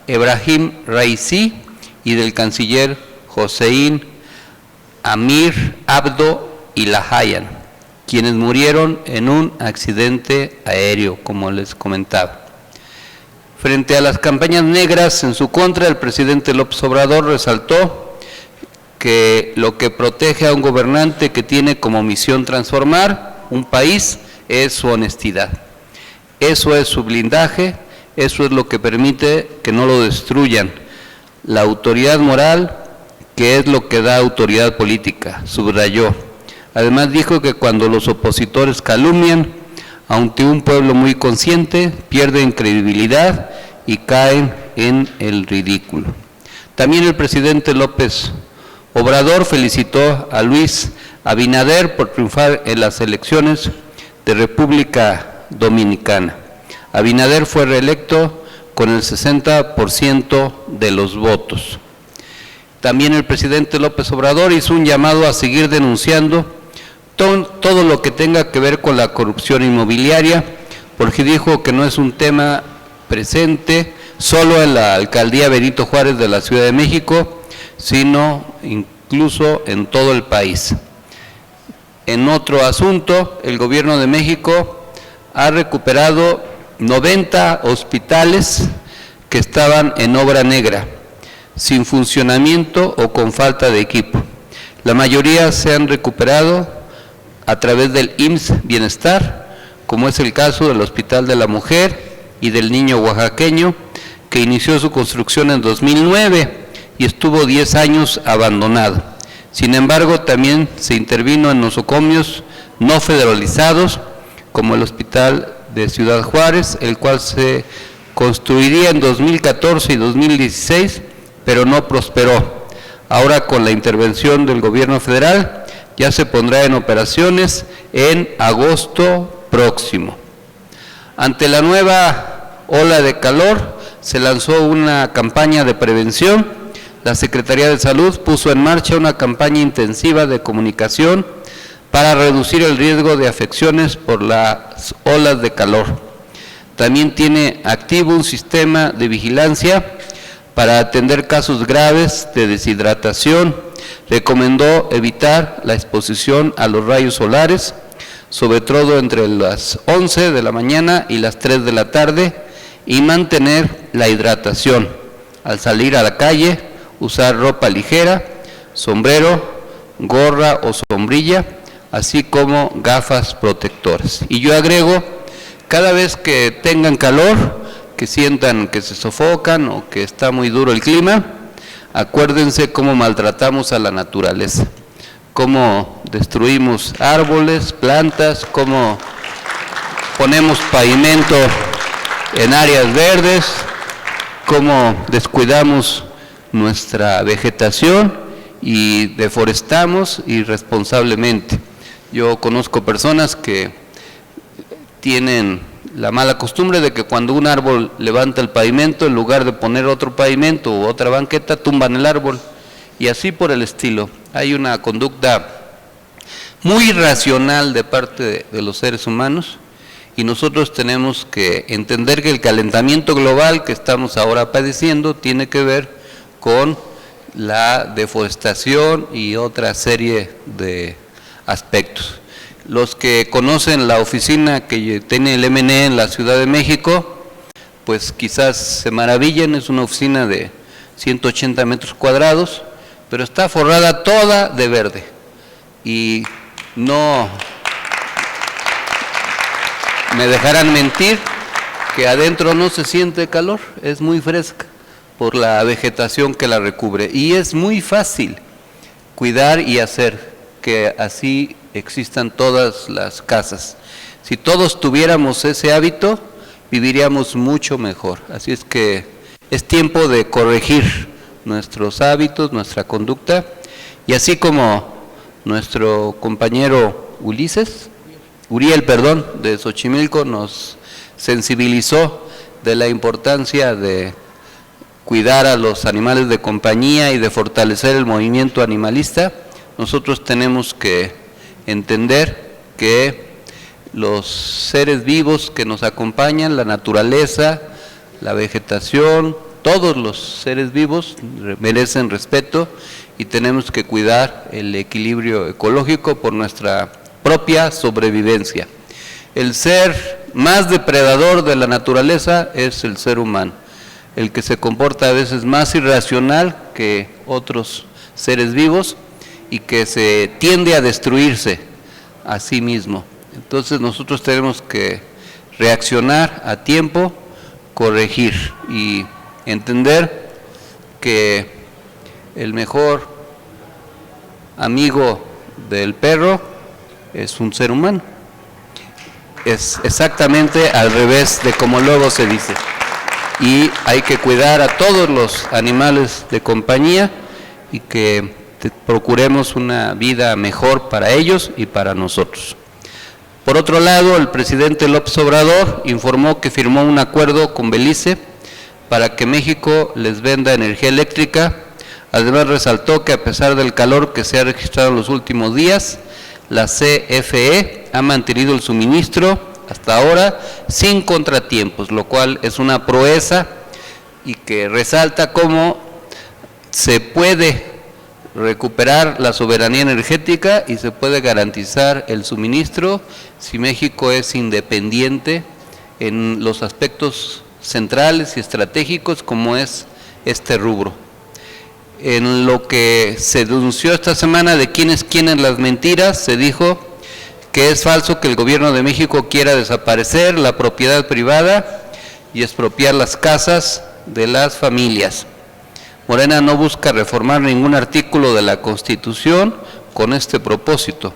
Ebrahim Raisi, y del canciller Hossein Amir Abdo Ilahayan, quienes murieron en un accidente aéreo, como les comentaba. Frente a las campañas negras en su contra, el presidente López Obrador resaltó que lo que protege a un gobernante que tiene como misión transformar un país es su honestidad. Eso es su blindaje, eso es lo que permite que no lo destruyan. La autoridad moral, que es lo que da autoridad política, subrayó. Además dijo que cuando los opositores calumnian, ante un pueblo muy consciente, pierden credibilidad y caen en el ridículo. También el presidente López Obrador felicitó a Luis Abinader por triunfar en las elecciones de República Dominicana. Abinader fue reelecto con el 60% de los votos. También el presidente López Obrador hizo un llamado a seguir denunciando todo lo que tenga que ver con la corrupción inmobiliaria, porque dijo que no es un tema presente solo en la alcaldía Benito Juárez de la Ciudad de México, sino incluso en todo el país. En otro asunto, el gobierno de México ha recuperado 90 hospitales que estaban en obra negra, sin funcionamiento o con falta de equipo. La mayoría se han recuperado a través del IMSS Bienestar, como es el caso del Hospital de la Mujer y del Niño Oaxaqueño, que inició su construcción en 2009 y estuvo 10 años abandonado. Sin embargo, también se intervino en nosocomios no federalizados, como el Hospital de Ciudad Juárez, el cual se construiría en 2014 y 2016, pero no prosperó. Ahora, con la intervención del gobierno federal, ya se pondrá en operaciones en agosto próximo. Ante la nueva ola de calor, se lanzó una campaña de prevención. La Secretaría de Salud puso en marcha una campaña intensiva de comunicación para reducir el riesgo de afecciones por las olas de calor. También tiene activo un sistema de vigilancia para atender casos graves de deshidratación. Recomendó evitar la exposición a los rayos solares, sobre todo entre las 11 de la mañana y las 3 de la tarde, y mantener la hidratación. Al salir a la calle, usar ropa ligera, sombrero, gorra o sombrilla, así como gafas protectoras. Y yo agrego Cada vez que tengan calor, que sientan que se sofocan o que está muy duro el clima, acuérdense cómo maltratamos a la naturaleza, cómo destruimos árboles, plantas, cómo ponemos pavimento en áreas verdes, cómo descuidamos nuestra vegetación y deforestamos irresponsablemente. Yo conozco personas que tienen la mala costumbre de que cuando un árbol levanta el pavimento, en lugar de poner otro pavimento u otra banqueta, tumban el árbol, y así por el estilo. Hay una conducta muy irracional de parte de los seres humanos, y nosotros tenemos que entender que el calentamiento global que estamos ahora padeciendo tiene que ver con la deforestación y otra serie de aspectos. Los que conocen la oficina que tiene el MNE en la Ciudad de México, pues quizás se maravillen, es una oficina de 180 metros cuadrados, pero está forrada toda de verde, y no me dejarán mentir que adentro no se siente calor, es muy fresca por la vegetación que la recubre, y es muy fácil cuidar y hacer que así existan todas las casas. Si todos tuviéramos ese hábito, viviríamos mucho mejor. Así es que es tiempo de corregir nuestros hábitos, nuestra conducta, y así como nuestro compañero Uriel, de Xochimilco, nos sensibilizó de la importancia de cuidar a los animales de compañía y de fortalecer el movimiento animalista, nosotros tenemos que entender que los seres vivos que nos acompañan, la naturaleza, la vegetación, todos los seres vivos merecen respeto, y tenemos que cuidar el equilibrio ecológico por nuestra propia sobrevivencia. El ser más depredador de la naturaleza es el ser humano, el que se comporta a veces más irracional que otros seres vivos y que se tiende a destruirse a sí mismo. Entonces nosotros tenemos que reaccionar a tiempo, corregir y entender que el mejor amigo del perro es un ser humano. Es exactamente al revés de como luego se dice. Y hay que cuidar a todos los animales de compañía y que procuremos una vida mejor para ellos y para nosotros. Por otro lado, el presidente López Obrador informó que firmó un acuerdo con Belice para que México les venda energía eléctrica. Además, resaltó que a pesar del calor que se ha registrado en los últimos días, la CFE ha mantenido el suministro hasta ahora sin contratiempos, lo cual es una proeza y que resalta cómo se puede recuperar la soberanía energética y se puede garantizar el suministro si México es independiente en los aspectos centrales y estratégicos como es este rubro. En lo que se denunció esta semana de quiénes quieren las mentiras, se dijo que es falso que el gobierno de México quiera desaparecer la propiedad privada y expropiar las casas de las familias. Morena no busca reformar ningún artículo de la Constitución con este propósito,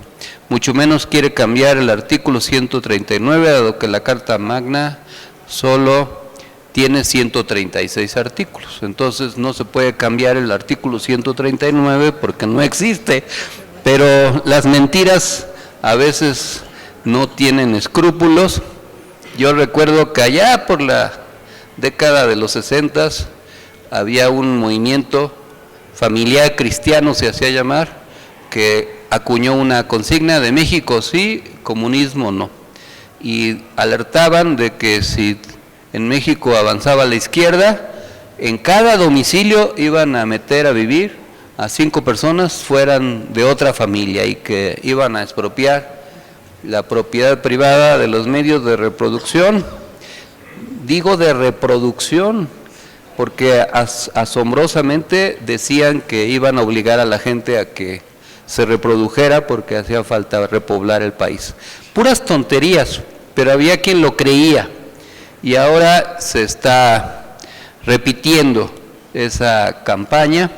mucho menos quiere cambiar el artículo 139, dado que la Carta Magna solo tiene 136 artículos, entonces no se puede cambiar el artículo 139 porque no existe, pero las mentiras a veces no tienen escrúpulos. Yo recuerdo que allá por la década de los 60 había un movimiento familiar cristiano, se hacía llamar, que acuñó una consigna de México sí, comunismo no, y alertaban de que si en México avanzaba a la izquierda, en cada domicilio iban a meter a vivir a 5 personas fueran de otra familia y que iban a expropiar la propiedad privada de los medios de reproducción. Digo de reproducción porque asombrosamente decían que iban a obligar a la gente a que se reprodujera porque hacía falta repoblar el país. Puras tonterías, pero había quien lo creía y ahora se está repitiendo esa campaña.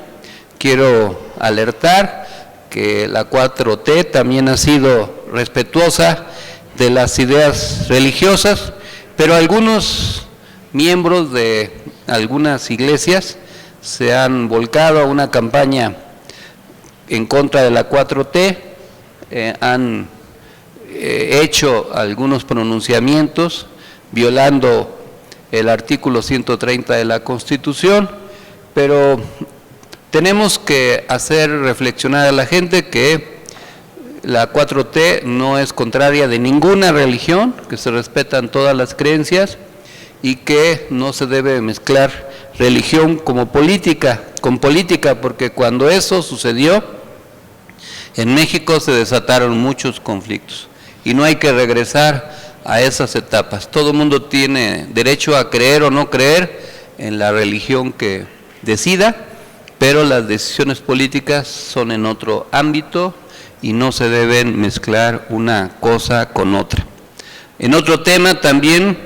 Quiero alertar que la 4T también ha sido respetuosa de las ideas religiosas, pero algunos miembros de algunas iglesias se han volcado a una campaña en contra de la 4T, han hecho algunos pronunciamientos violando el artículo 130 de la Constitución, pero tenemos que hacer reflexionar a la gente que la 4T no es contraria de ninguna religión, que se respetan todas las creencias y que no se debe mezclar religión con política, porque cuando eso sucedió, en México se desataron muchos conflictos y no hay que regresar a esas etapas. Todo el mundo tiene derecho a creer o no creer en la religión que decida, pero las decisiones políticas son en otro ámbito y no se deben mezclar una cosa con otra. En otro tema también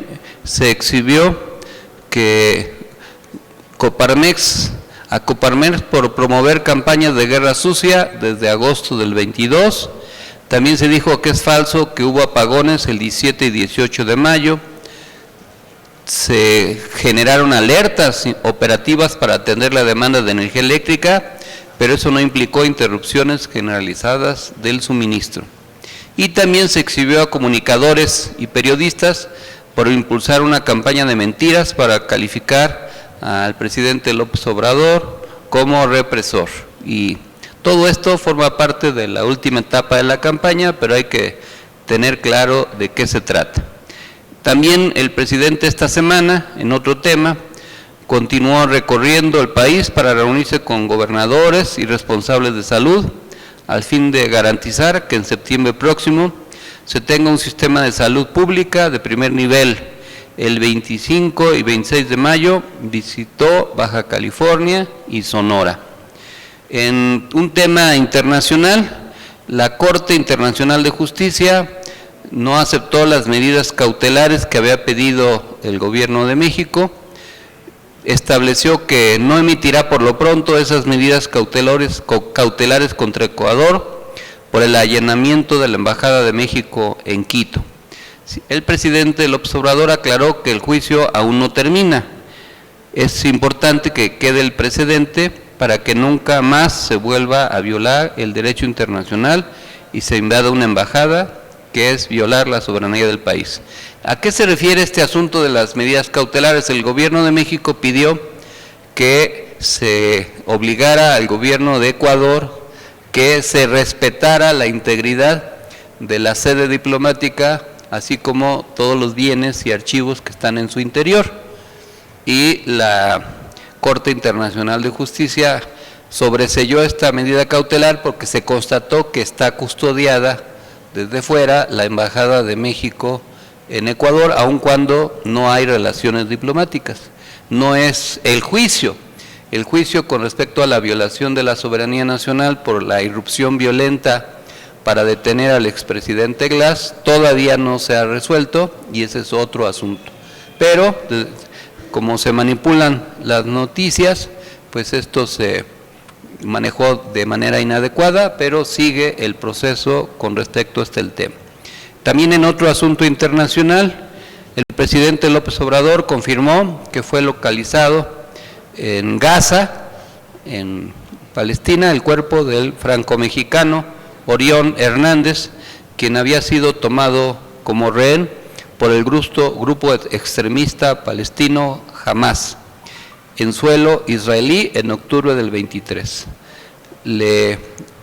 se exhibió que Coparmex por promover campañas de guerra sucia desde agosto del 22. También se dijo que es falso que hubo apagones el 17 y 18 de mayo. Se generaron alertas operativas para atender la demanda de energía eléctrica, pero eso no implicó interrupciones generalizadas del suministro. Y también se exhibió a comunicadores y periodistas por impulsar una campaña de mentiras para calificar al presidente López Obrador como represor. Y todo esto forma parte de la última etapa de la campaña, pero hay que tener claro de qué se trata. También el presidente esta semana, en otro tema, continuó recorriendo el país para reunirse con gobernadores y responsables de salud, al fin de garantizar que en septiembre próximo se tenga un sistema de salud pública de primer nivel. El 25 y 26 de mayo visitó Baja California y Sonora. En un tema internacional, la Corte Internacional de Justicia no aceptó las medidas cautelares que había pedido el Gobierno de México. Estableció que no emitirá por lo pronto esas medidas cautelares contra Ecuador por el allanamiento de la Embajada de México en Quito. El presidente López Obrador aclaró que el juicio aún no termina. Es importante que quede el precedente para que nunca más se vuelva a violar el derecho internacional y se invada una embajada, que es violar la soberanía del país. ¿A qué se refiere este asunto de las medidas cautelares? El Gobierno de México pidió que se obligara al Gobierno de Ecuador que se respetara la integridad de la sede diplomática, así como todos los bienes y archivos que están en su interior. Y la Corte Internacional de Justicia sobreseyó esta medida cautelar porque se constató que está custodiada desde fuera la Embajada de México en Ecuador, aun cuando no hay relaciones diplomáticas. No es el juicio con respecto a la violación de la soberanía nacional por la irrupción violenta para detener al expresidente Glass, todavía no se ha resuelto y ese es otro asunto. Pero como se manipulan las noticias, pues esto se manejó de manera inadecuada, pero sigue el proceso con respecto a este tema. También en otro asunto internacional, el presidente López Obrador confirmó que fue localizado en Gaza, en Palestina, el cuerpo del franco-mexicano Orión Hernández, quien había sido tomado como rehén por el grupo extremista palestino Hamás, en suelo israelí en octubre del 23. Le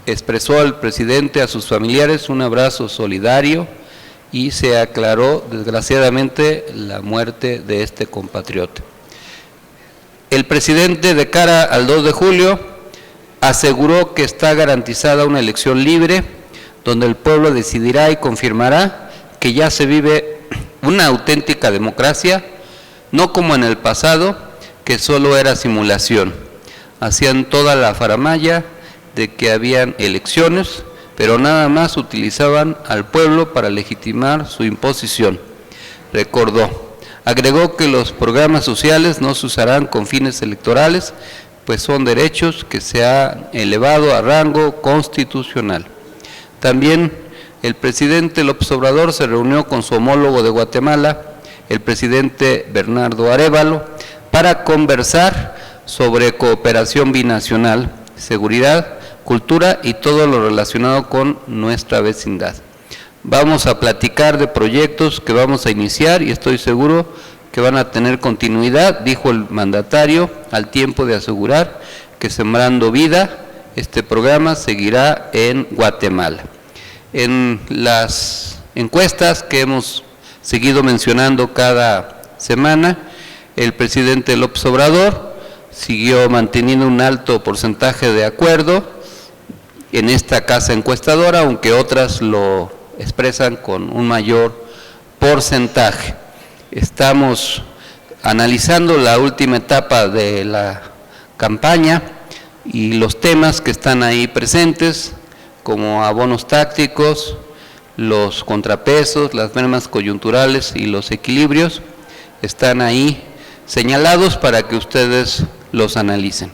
expresó al presidente a sus familiares un abrazo solidario y se aclaró desgraciadamente la muerte de este compatriota. El presidente, de cara al 2 de julio, aseguró que está garantizada una elección libre, donde el pueblo decidirá y confirmará que ya se vive una auténtica democracia, no como en el pasado, que solo era simulación. Hacían toda la faramalla de que habían elecciones, pero nada más utilizaban al pueblo para legitimar su imposición. recordó. Agregó que los programas sociales no se usarán con fines electorales, pues son derechos que se han elevado a rango constitucional. También el presidente López Obrador se reunió con su homólogo de Guatemala, el presidente Bernardo Arévalo, para conversar sobre cooperación binacional, seguridad, cultura y todo lo relacionado con nuestra vecindad. Vamos a platicar de proyectos que vamos a iniciar y estoy seguro que van a tener continuidad, dijo el mandatario, al tiempo de asegurar que Sembrando Vida, este programa seguirá en Guatemala. En las encuestas que hemos seguido mencionando cada semana, el presidente López Obrador siguió manteniendo un alto porcentaje de acuerdo en esta casa encuestadora, aunque otras lo expresan con un mayor porcentaje. Estamos analizando la última etapa de la campaña y los temas que están ahí presentes, como abonos tácticos, los contrapesos, las mermas coyunturales y los equilibrios, están ahí señalados para que ustedes los analicen.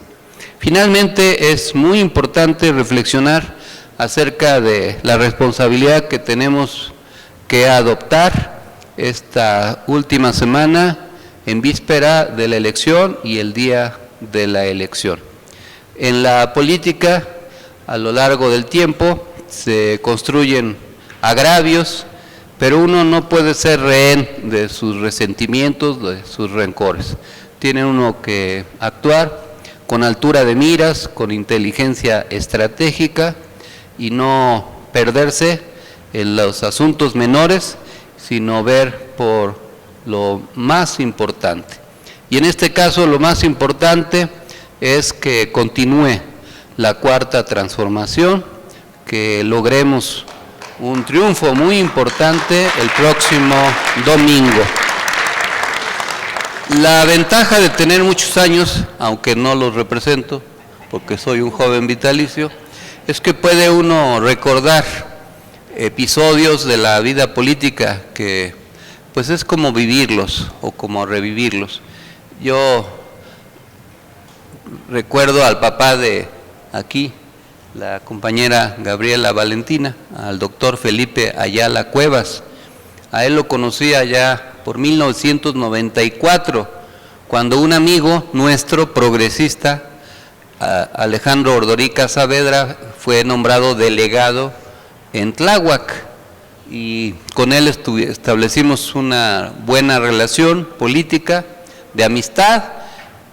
Finalmente, es muy importante reflexionar acerca de la responsabilidad que tenemos que adoptar esta última semana en víspera de la elección y el día de la elección. En la política, a lo largo del tiempo, se construyen agravios, pero uno no puede ser rehén de sus resentimientos, de sus rencores. Tiene uno que actuar con altura de miras, con inteligencia estratégica y no perderse en los asuntos menores, sino ver por lo más importante. Y en este caso lo más importante es que continúe la cuarta transformación, que logremos un triunfo muy importante el próximo domingo. La ventaja de tener muchos años, aunque no los represento, porque soy un joven vitalicio, es que puede uno recordar episodios de la vida política que pues es como vivirlos o como revivirlos. Yo recuerdo al papá de aquí, la compañera Gabriela Valentina, al doctor Felipe Ayala Cuevas. A él lo conocí allá por 1994, cuando un amigo nuestro, progresista, Alejandro Ordorica Saavedra, fue nombrado delegado en Tláhuac, y con él establecimos una buena relación política, de amistad,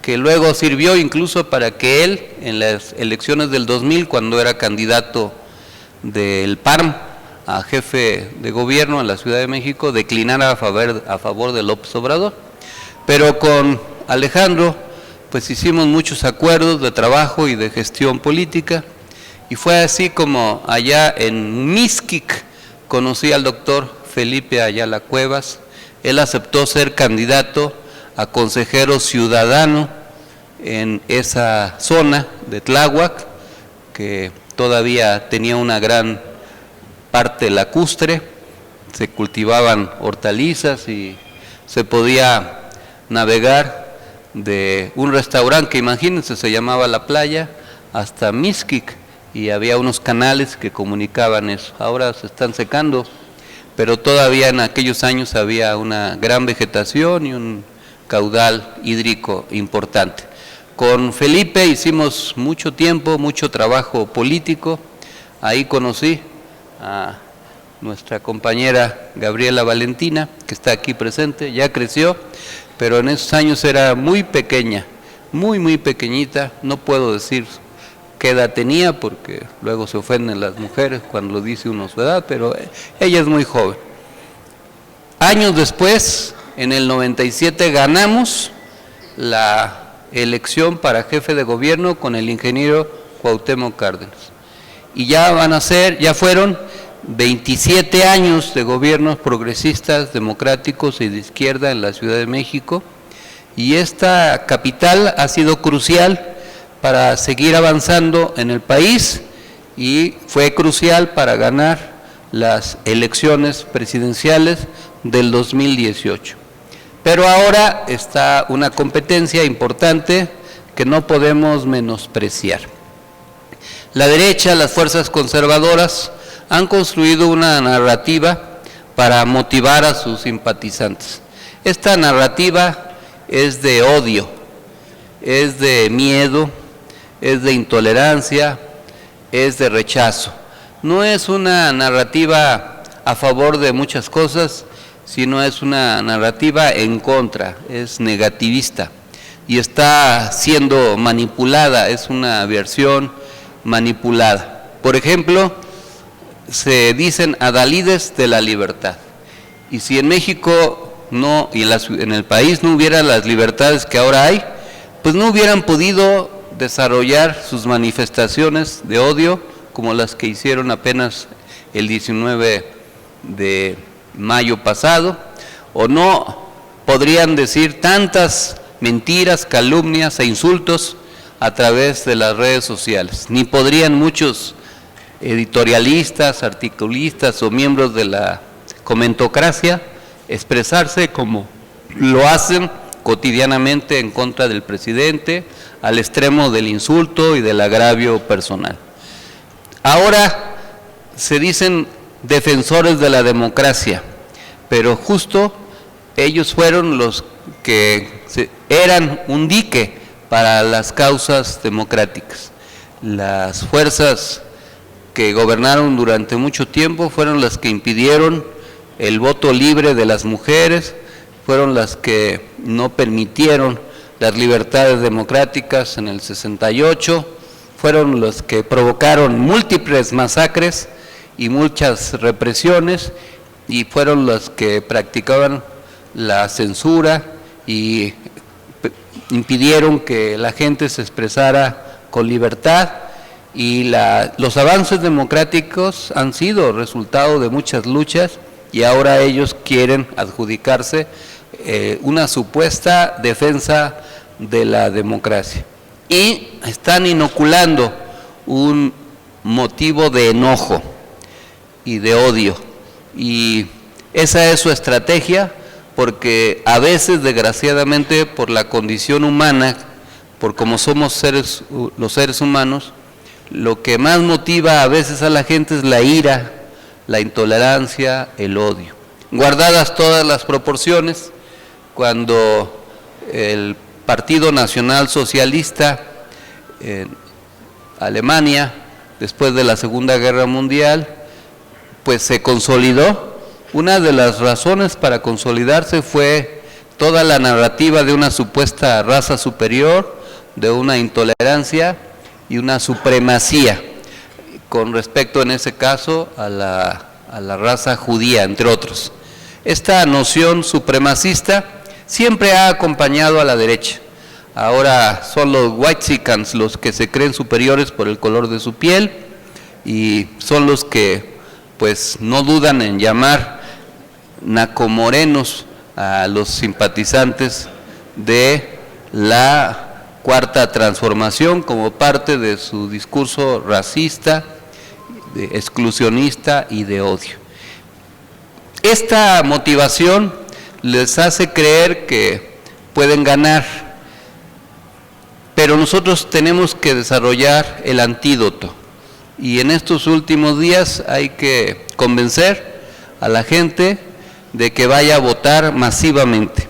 que luego sirvió incluso para que él, en las elecciones del 2000, cuando era candidato del PAN a jefe de gobierno en la Ciudad de México, declinara a favor de López Obrador. Pero con Alejandro, pues hicimos muchos acuerdos de trabajo y de gestión política, y fue así como allá en Mixquic conocí al doctor Felipe Ayala Cuevas. Él aceptó ser candidato a consejero ciudadano en esa zona de Tláhuac, que todavía tenía una gran parte lacustre, se cultivaban hortalizas y se podía navegar de un restaurante que, imagínense, se llamaba La Playa, hasta Mixquic, y había unos canales que comunicaban eso. Ahora se están secando, pero todavía en aquellos años había una gran vegetación y un caudal hídrico importante. Con Felipe hicimos mucho tiempo, mucho trabajo político. Ahí conocí a nuestra compañera Gabriela Valentina, que está aquí presente, ya creció, pero en esos años era muy pequeña, muy pequeñita. No puedo decir qué edad tenía, porque luego se ofenden las mujeres cuando lo dice uno su edad, pero ella es muy joven. Años después, en el 97, ganamos la elección para jefe de gobierno con el ingeniero Cuauhtémoc Cárdenas. Y ya fueron 27 años de gobiernos progresistas, democráticos y de izquierda en la Ciudad de México, y esta capital ha sido crucial para seguir avanzando en el país, y fue crucial para ganar las elecciones presidenciales del 2018. Pero ahora está una competencia importante que no podemos menospreciar. La derecha, las fuerzas conservadoras, han construido una narrativa para motivar a sus simpatizantes. Esta narrativa es de odio, es de miedo, es de intolerancia, es de rechazo. No es una narrativa a favor de muchas cosas, sino es una narrativa en contra, es negativista y está siendo manipulada, es una versión manipulada. Por ejemplo, se dicen adalides de la libertad, y si en México no, y en el país no hubiera las libertades que ahora hay, pues no hubieran podido desarrollar sus manifestaciones de odio como las que hicieron apenas el 19 de mayo pasado, o no podrían decir tantas mentiras, calumnias e insultos a través de las redes sociales, ni podrían muchos editorialistas, articulistas o miembros de la comentocracia expresarse como lo hacen cotidianamente en contra del presidente, al extremo del insulto y del agravio personal. Ahora se dicen defensores de la democracia, pero justo ellos fueron los que eran un dique para las causas democráticas. Las fuerzas que gobernaron durante mucho tiempo fueron las que impidieron el voto libre de las mujeres, fueron las que no permitieron las libertades democráticas en el 68, fueron los que provocaron múltiples masacres y muchas represiones, y fueron los que practicaban la censura y impidieron que la gente se expresara con libertad, y los avances democráticos han sido resultado de muchas luchas, y ahora ellos quieren adjudicarse una supuesta defensa de la democracia. Y están inoculando un motivo de enojo y de odio. Y esa es su estrategia, porque a veces, desgraciadamente, por la condición humana, por como somos los seres humanos, lo que más motiva a veces a la gente es la ira, la intolerancia, el odio. Guardadas todas las proporciones, cuando el Partido Nacional Socialista en Alemania, después de la Segunda Guerra Mundial, pues se consolidó. Una de las razones para consolidarse fue toda la narrativa de una supuesta raza superior, de una intolerancia y una supremacía con respecto, en ese caso, a la raza judía, entre otros. Esta noción supremacista siempre ha acompañado a la derecha. Ahora son los whitexicans los que se creen superiores por el color de su piel, y son los que pues no dudan en llamar nacomorenos a los simpatizantes de la Cuarta Transformación como parte de su discurso racista, exclusionista y de odio. Esta motivación les hace creer que pueden ganar, pero nosotros tenemos que desarrollar el antídoto, y en estos últimos días hay que convencer a la gente de que vaya a votar masivamente.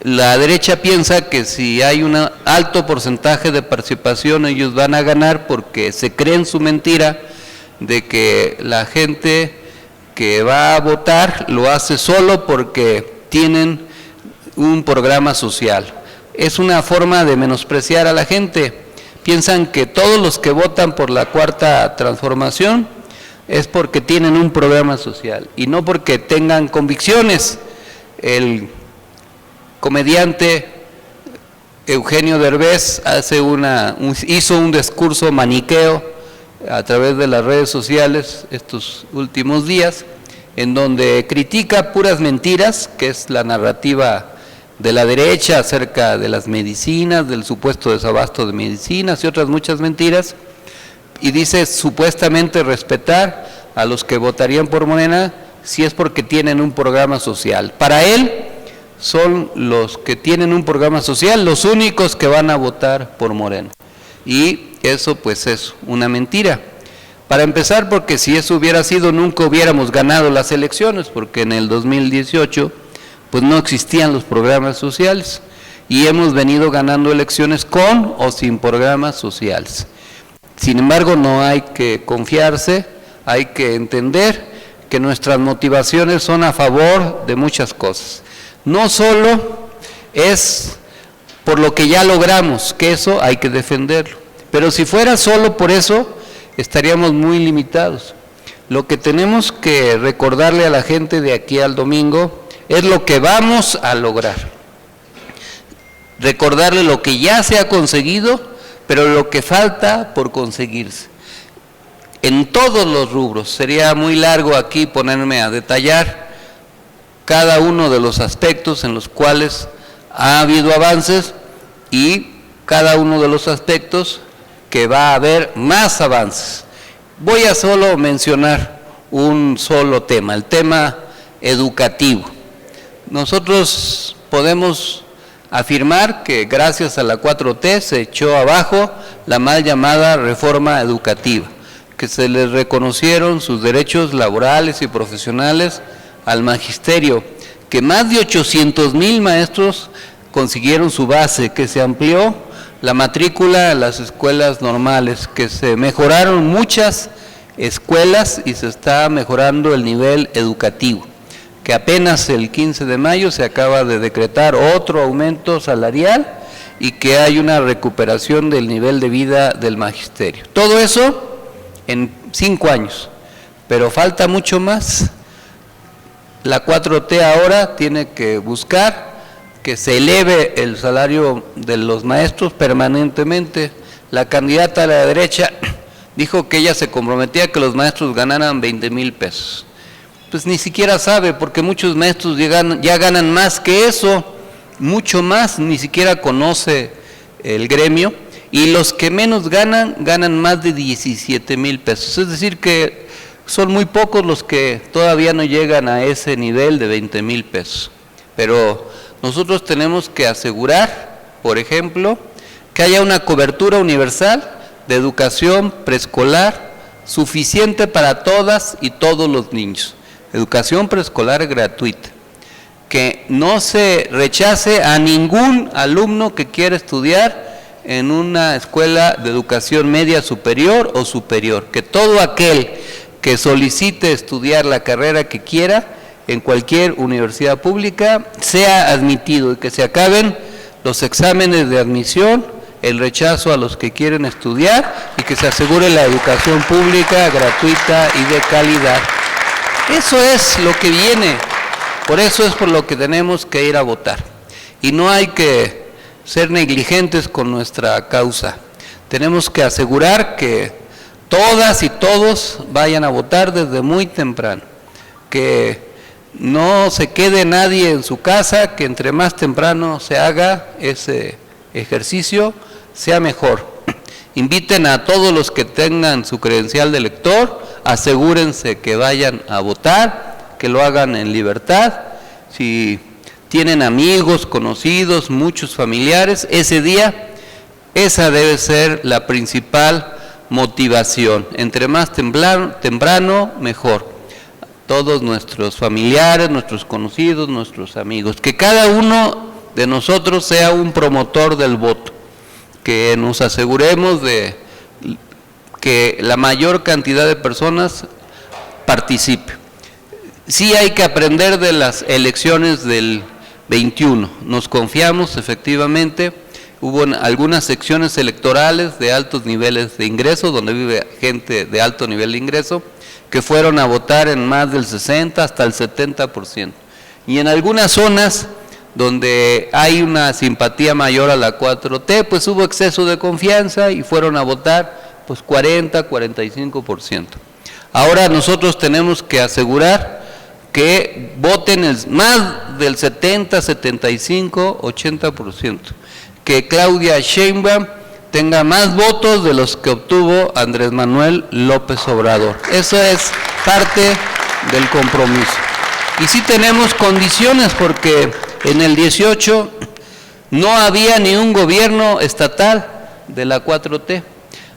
La derecha piensa que si hay un alto porcentaje de participación ellos van a ganar, porque se creen su mentira de que la gente que va a votar lo hace solo porque tienen un programa social. Es una forma de menospreciar a la gente. Piensan que todos los que votan por la Cuarta Transformación es porque tienen un programa social y no porque tengan convicciones. El comediante Eugenio Derbez hizo un discurso maniqueo a través de las redes sociales estos últimos días, en donde critica puras mentiras, que es la narrativa de la derecha acerca de las medicinas, del supuesto desabasto de medicinas y otras muchas mentiras, y dice supuestamente respetar a los que votarían por Morena si es porque tienen un programa social. Para él son los que tienen un programa social los únicos que van a votar por Morena. Y eso pues es una mentira. Para empezar, porque si eso hubiera sido, nunca hubiéramos ganado las elecciones, porque en el 2018 pues no existían los programas sociales y hemos venido ganando elecciones con o sin programas sociales. Sin embargo, no hay que confiarse, hay que entender que nuestras motivaciones son a favor de muchas cosas. No solo es por lo que ya logramos, que eso hay que defenderlo, pero si fuera solo por eso, estaríamos muy limitados. Lo que tenemos que recordarle a la gente de aquí al domingo es lo que vamos a lograr. Recordarle lo que ya se ha conseguido, pero lo que falta por conseguirse. En todos los rubros, sería muy largo aquí ponerme a detallar cada uno de los aspectos en los cuales ha habido avances y cada uno de los aspectos que va a haber más avances. Voy a solo mencionar un solo tema, el tema educativo. Nosotros podemos afirmar que gracias a la 4T se echó abajo la mal llamada reforma educativa, que se les reconocieron sus derechos laborales y profesionales al magisterio, que más de 800,000 maestros consiguieron su base, que se amplió la matrícula en las escuelas normales, que se mejoraron muchas escuelas y se está mejorando el nivel educativo, que apenas el 15 de mayo se acaba de decretar otro aumento salarial y que hay una recuperación del nivel de vida del magisterio. Todo eso en 5 años, pero falta mucho más. La 4T ahora tiene que buscar que se eleve el salario de los maestros permanentemente. La candidata a la derecha dijo que ella se comprometía a que los maestros ganaran 20,000 pesos. Pues ni siquiera sabe, porque muchos maestros ya ganan más que eso, mucho más, ni siquiera conoce el gremio, y los que menos ganan más de 17,000 pesos. Es decir que son muy pocos los que todavía no llegan a ese nivel de 20,000 pesos. Pero nosotros tenemos que asegurar, por ejemplo, que haya una cobertura universal de educación preescolar suficiente para todas y todos los niños. Educación preescolar gratuita. Que no se rechace a ningún alumno que quiera estudiar en una escuela de educación media superior o superior. Que todo aquel que solicite estudiar la carrera que quiera en cualquier universidad pública sea admitido y que se acaben los exámenes de admisión, el rechazo a los que quieren estudiar y que se asegure la educación pública, gratuita y de calidad. Eso es lo que viene, por eso es por lo que tenemos que ir a votar. Y no hay que ser negligentes con nuestra causa. Tenemos que asegurar que todas y todos vayan a votar desde muy temprano, que no se quede nadie en su casa, que entre más temprano se haga ese ejercicio, sea mejor. Inviten a todos los que tengan su credencial de elector, asegúrense que vayan a votar, que lo hagan en libertad. Si tienen amigos, conocidos, muchos familiares, ese día, esa debe ser la principal motivación. Entre más temprano, mejor. Todos nuestros familiares, nuestros conocidos, nuestros amigos, que cada uno de nosotros sea un promotor del voto, que nos aseguremos de que la mayor cantidad de personas participe. Sí hay que aprender de las elecciones del 21, nos confiamos efectivamente, hubo algunas secciones electorales de altos niveles de ingreso, donde vive gente de alto nivel de ingreso, que fueron a votar en más del 60 hasta el 70%. Y en algunas zonas donde hay una simpatía mayor a la 4T, pues hubo exceso de confianza y fueron a votar pues 40, 45%. Ahora nosotros tenemos que asegurar que voten más del 70, 75, 80%. Que Claudia Sheinbaum tenga más votos de los que obtuvo Andrés Manuel López Obrador. Eso es parte del compromiso. Y sí tenemos condiciones, porque en el 18 no había ni un gobierno estatal de la 4T.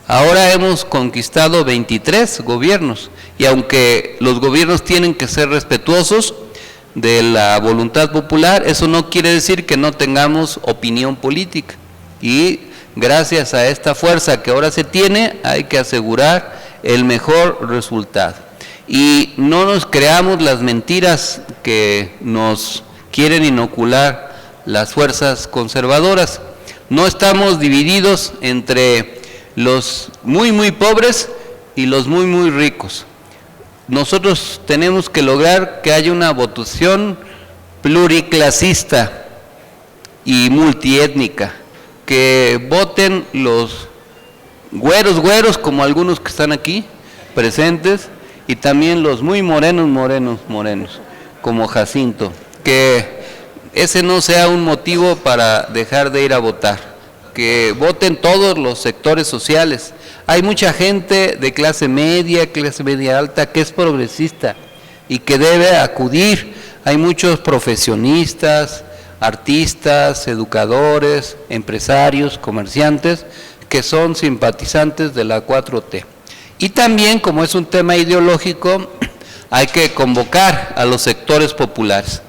Ahora hemos conquistado 23 gobiernos, y aunque los gobiernos tienen que ser respetuosos de la voluntad popular, eso no quiere decir que no tengamos opinión política. Y gracias a esta fuerza que ahora se tiene, hay que asegurar el mejor resultado. Y no nos creamos las mentiras que nos quieren inocular las fuerzas conservadoras. No estamos divididos entre los muy pobres y los muy ricos. Nosotros tenemos que lograr que haya una votación pluriclasista y multiétnica, que voten los güeros como algunos que están aquí presentes, y también los muy morenos, como Jacinto, que ese no sea un motivo para dejar de ir a votar, que voten todos los sectores sociales. Hay mucha gente de clase media alta, que es progresista y que debe acudir. Hay muchos profesionistas, artistas, educadores, empresarios, comerciantes, que son simpatizantes de la 4T. Y también, como es un tema ideológico, hay que convocar a los sectores populares.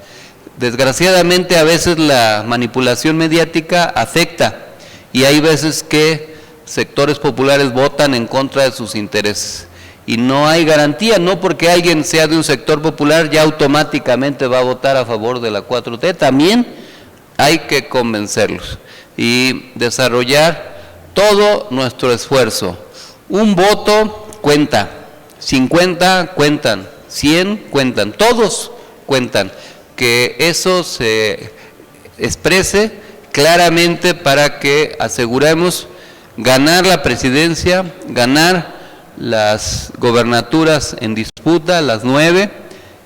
Desgraciadamente, a veces la manipulación mediática afecta, y hay veces que sectores populares votan en contra de sus intereses. Y no hay garantía, no porque alguien sea de un sector popular ya automáticamente va a votar a favor de la 4T. También hay que convencerlos y desarrollar todo nuestro esfuerzo. Un voto cuenta, 50 cuentan, 100 cuentan, todos cuentan. Que eso se exprese claramente para que aseguremos ganar la presidencia, ganar las gobernaturas en disputa, las 9,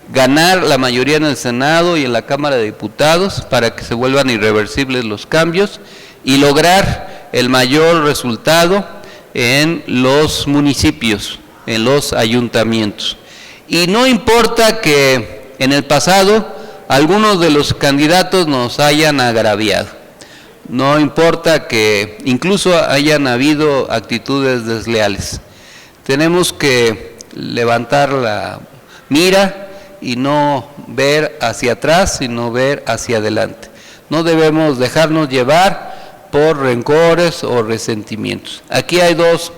ganar la mayoría en el Senado y en la Cámara de Diputados para que se vuelvan irreversibles los cambios, y lograr el mayor resultado en los municipios, en los ayuntamientos. Y no importa que en el pasado algunos de los candidatos nos hayan agraviado, no importa que incluso hayan habido actitudes desleales. Tenemos que levantar la mira y no ver hacia atrás, sino ver hacia adelante. No debemos dejarnos llevar por rencores o resentimientos. Aquí hay dos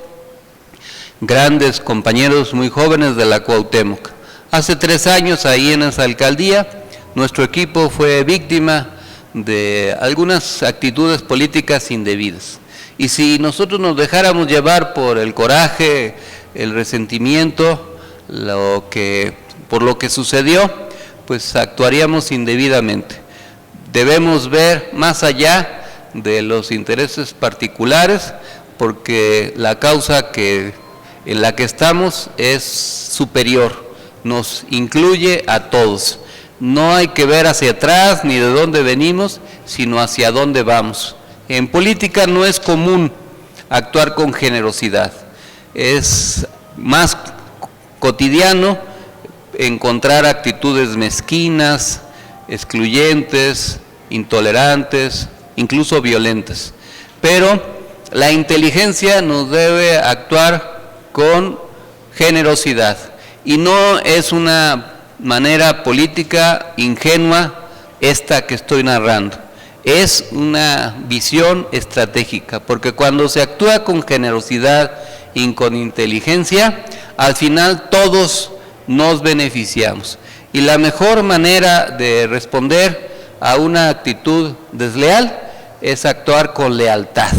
grandes compañeros muy jóvenes de la Cuauhtémoc. Hace 3 años, ahí en esa alcaldía, nuestro equipo fue víctima de algunas actitudes políticas indebidas. Y si nosotros nos dejáramos llevar por el coraje, el resentimiento, por lo que sucedió, pues actuaríamos indebidamente. Debemos ver más allá de los intereses particulares, porque la causa en la que estamos es superior, nos incluye a todos. No hay que ver hacia atrás ni de dónde venimos, sino hacia dónde vamos. En política no es común actuar con generosidad, es más cotidiano encontrar actitudes mezquinas, excluyentes, intolerantes, incluso violentas. Pero la inteligencia nos debe actuar con generosidad, y no es una manera política ingenua esta que estoy narrando. Es una visión estratégica, porque cuando se actúa con generosidad y con inteligencia, al final todos nos beneficiamos. Y la mejor manera de responder a una actitud desleal es actuar con lealtad,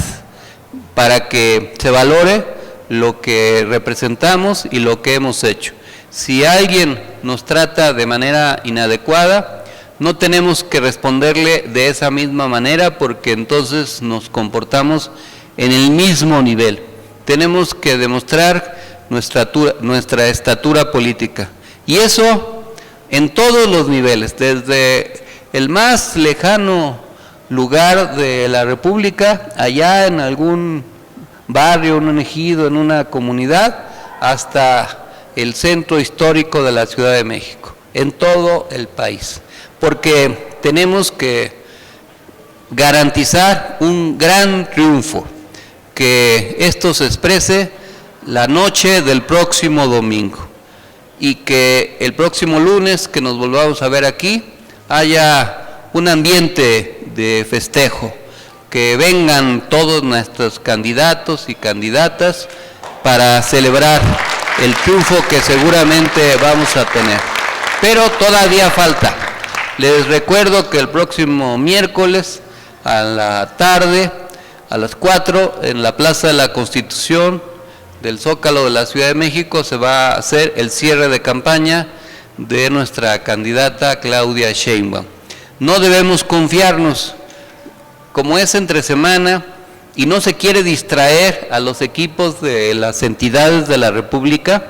para que se valore lo que representamos y lo que hemos hecho. Si alguien nos trata de manera inadecuada, no tenemos que responderle de esa misma manera, porque entonces nos comportamos en el mismo nivel. Tenemos que demostrar nuestra estatura política, y eso en todos los niveles, desde el más lejano lugar de la República, allá en algún barrio, en un ejido, en una comunidad, hasta el centro histórico de la Ciudad de México, en todo el país, porque tenemos que garantizar un gran triunfo, que esto se exprese la noche del próximo domingo y que el próximo lunes que nos volvamos a ver aquí haya un ambiente de festejo, que vengan todos nuestros candidatos y candidatas para celebrar el triunfo que seguramente vamos a tener. Pero todavía falta. Les recuerdo que el próximo miércoles a la tarde, a las 4, en la Plaza de la Constitución del Zócalo de la Ciudad de México, se va a hacer el cierre de campaña de nuestra candidata Claudia Sheinbaum. No debemos confiarnos, como es entre semana y no se quiere distraer a los equipos de las entidades de la República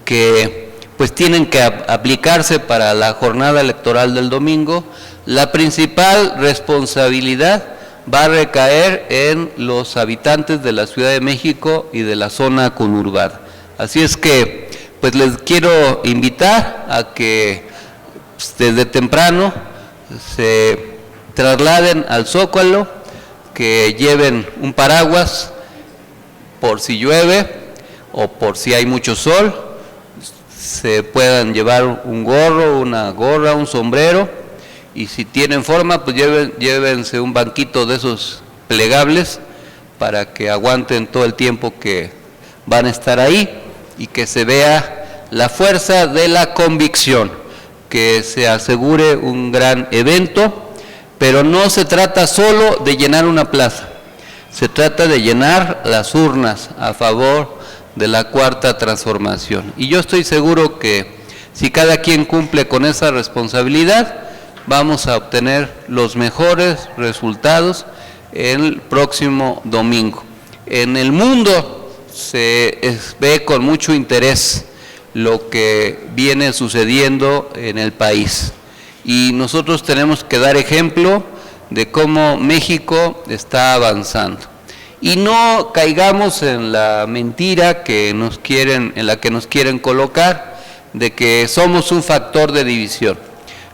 que pues tienen que aplicarse para la jornada electoral del domingo. La principal responsabilidad va a recaer en los habitantes de la Ciudad de México y de la zona conurbada. Así es que pues les quiero invitar a que desde temprano se trasladen al Zócalo, que lleven un paraguas por si llueve o por si hay mucho sol, se puedan llevar un gorro, una gorra, un sombrero, y si tienen forma, pues llévense un banquito de esos plegables para que aguanten todo el tiempo que van a estar ahí y que se vea la fuerza de la convicción, que se asegure un gran evento. Pero no se trata solo de llenar una plaza, se trata de llenar las urnas a favor de la Cuarta Transformación. Y yo estoy seguro que si cada quien cumple con esa responsabilidad, vamos a obtener los mejores resultados el próximo domingo. En el mundo se ve con mucho interés lo que viene sucediendo en el país. Y nosotros tenemos que dar ejemplo de cómo México está avanzando. Y no caigamos en la mentira en la que nos quieren colocar, de que somos un factor de división.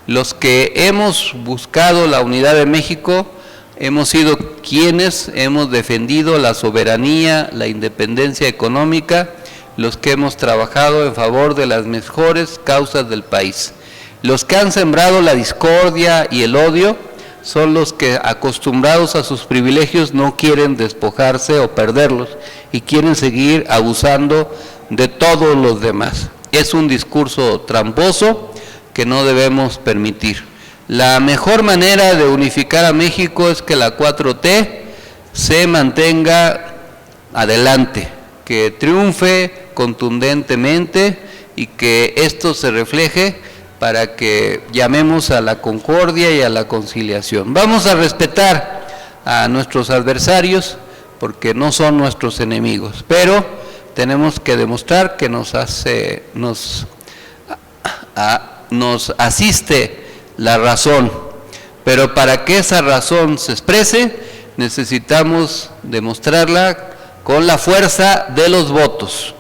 Los que hemos buscado la unidad de México, hemos sido quienes hemos defendido la soberanía, la independencia económica, los que hemos trabajado en favor de las mejores causas del país. Los que han sembrado la discordia y el odio son los que, acostumbrados a sus privilegios, no quieren despojarse o perderlos y quieren seguir abusando de todos los demás. Es un discurso tramposo que no debemos permitir. La mejor manera de unificar a México es que la 4T se mantenga adelante, que triunfe contundentemente y que esto se refleje para que llamemos a la concordia y a la conciliación. Vamos a respetar a nuestros adversarios porque no son nuestros enemigos, pero tenemos que demostrar que nos asiste la razón, pero para que esa razón se exprese necesitamos demostrarla con la fuerza de los votos.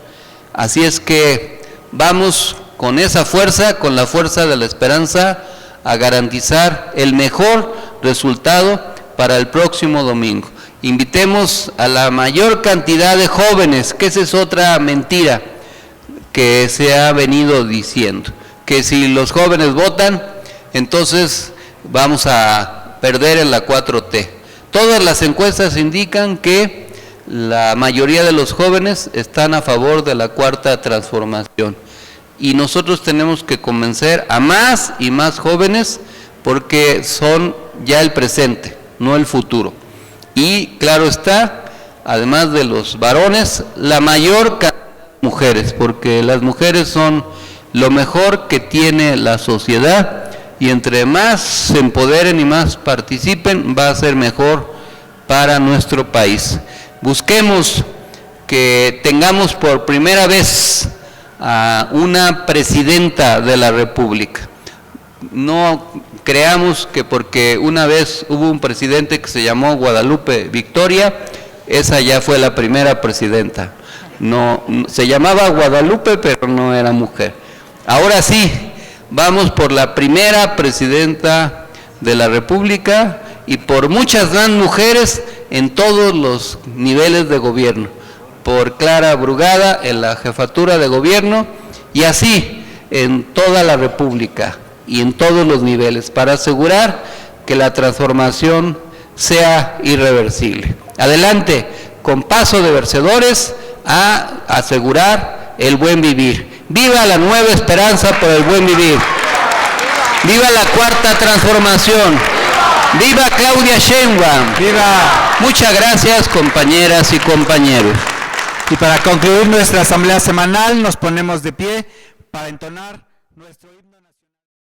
Así es que vamos con esa fuerza, con la fuerza de la esperanza, a garantizar el mejor resultado para el próximo domingo. Invitemos a la mayor cantidad de jóvenes, que esa es otra mentira que se ha venido diciendo, que si los jóvenes votan, entonces vamos a perder en la 4T. Todas las encuestas indican que la mayoría de los jóvenes están a favor de la Cuarta Transformación. Y nosotros tenemos que convencer a más y más jóvenes porque son ya el presente, no el futuro. Y claro está, además de los varones, la mayor cantidad de mujeres, porque las mujeres son lo mejor que tiene la sociedad y entre más se empoderen y más participen, va a ser mejor para nuestro país. Busquemos que tengamos por primera vez a una presidenta de la República. No creamos que porque una vez hubo un presidente que se llamó Guadalupe Victoria, esa ya fue la primera presidenta. No, se llamaba Guadalupe, pero no era mujer. Ahora sí, vamos por la primera presidenta de la República y por muchas más mujeres en todos los niveles de gobierno. Por Clara Brugada en la jefatura de gobierno y así en toda la República y en todos los niveles para asegurar que la transformación sea irreversible. Adelante, con paso de vencedores a asegurar el buen vivir. ¡Viva la nueva esperanza por el buen vivir! ¡Viva la cuarta transformación! ¡Viva Claudia Sheinbaum! ¡Viva! Muchas gracias, compañeras y compañeros. Y para concluir nuestra asamblea semanal, nos ponemos de pie para entonar nuestro himno.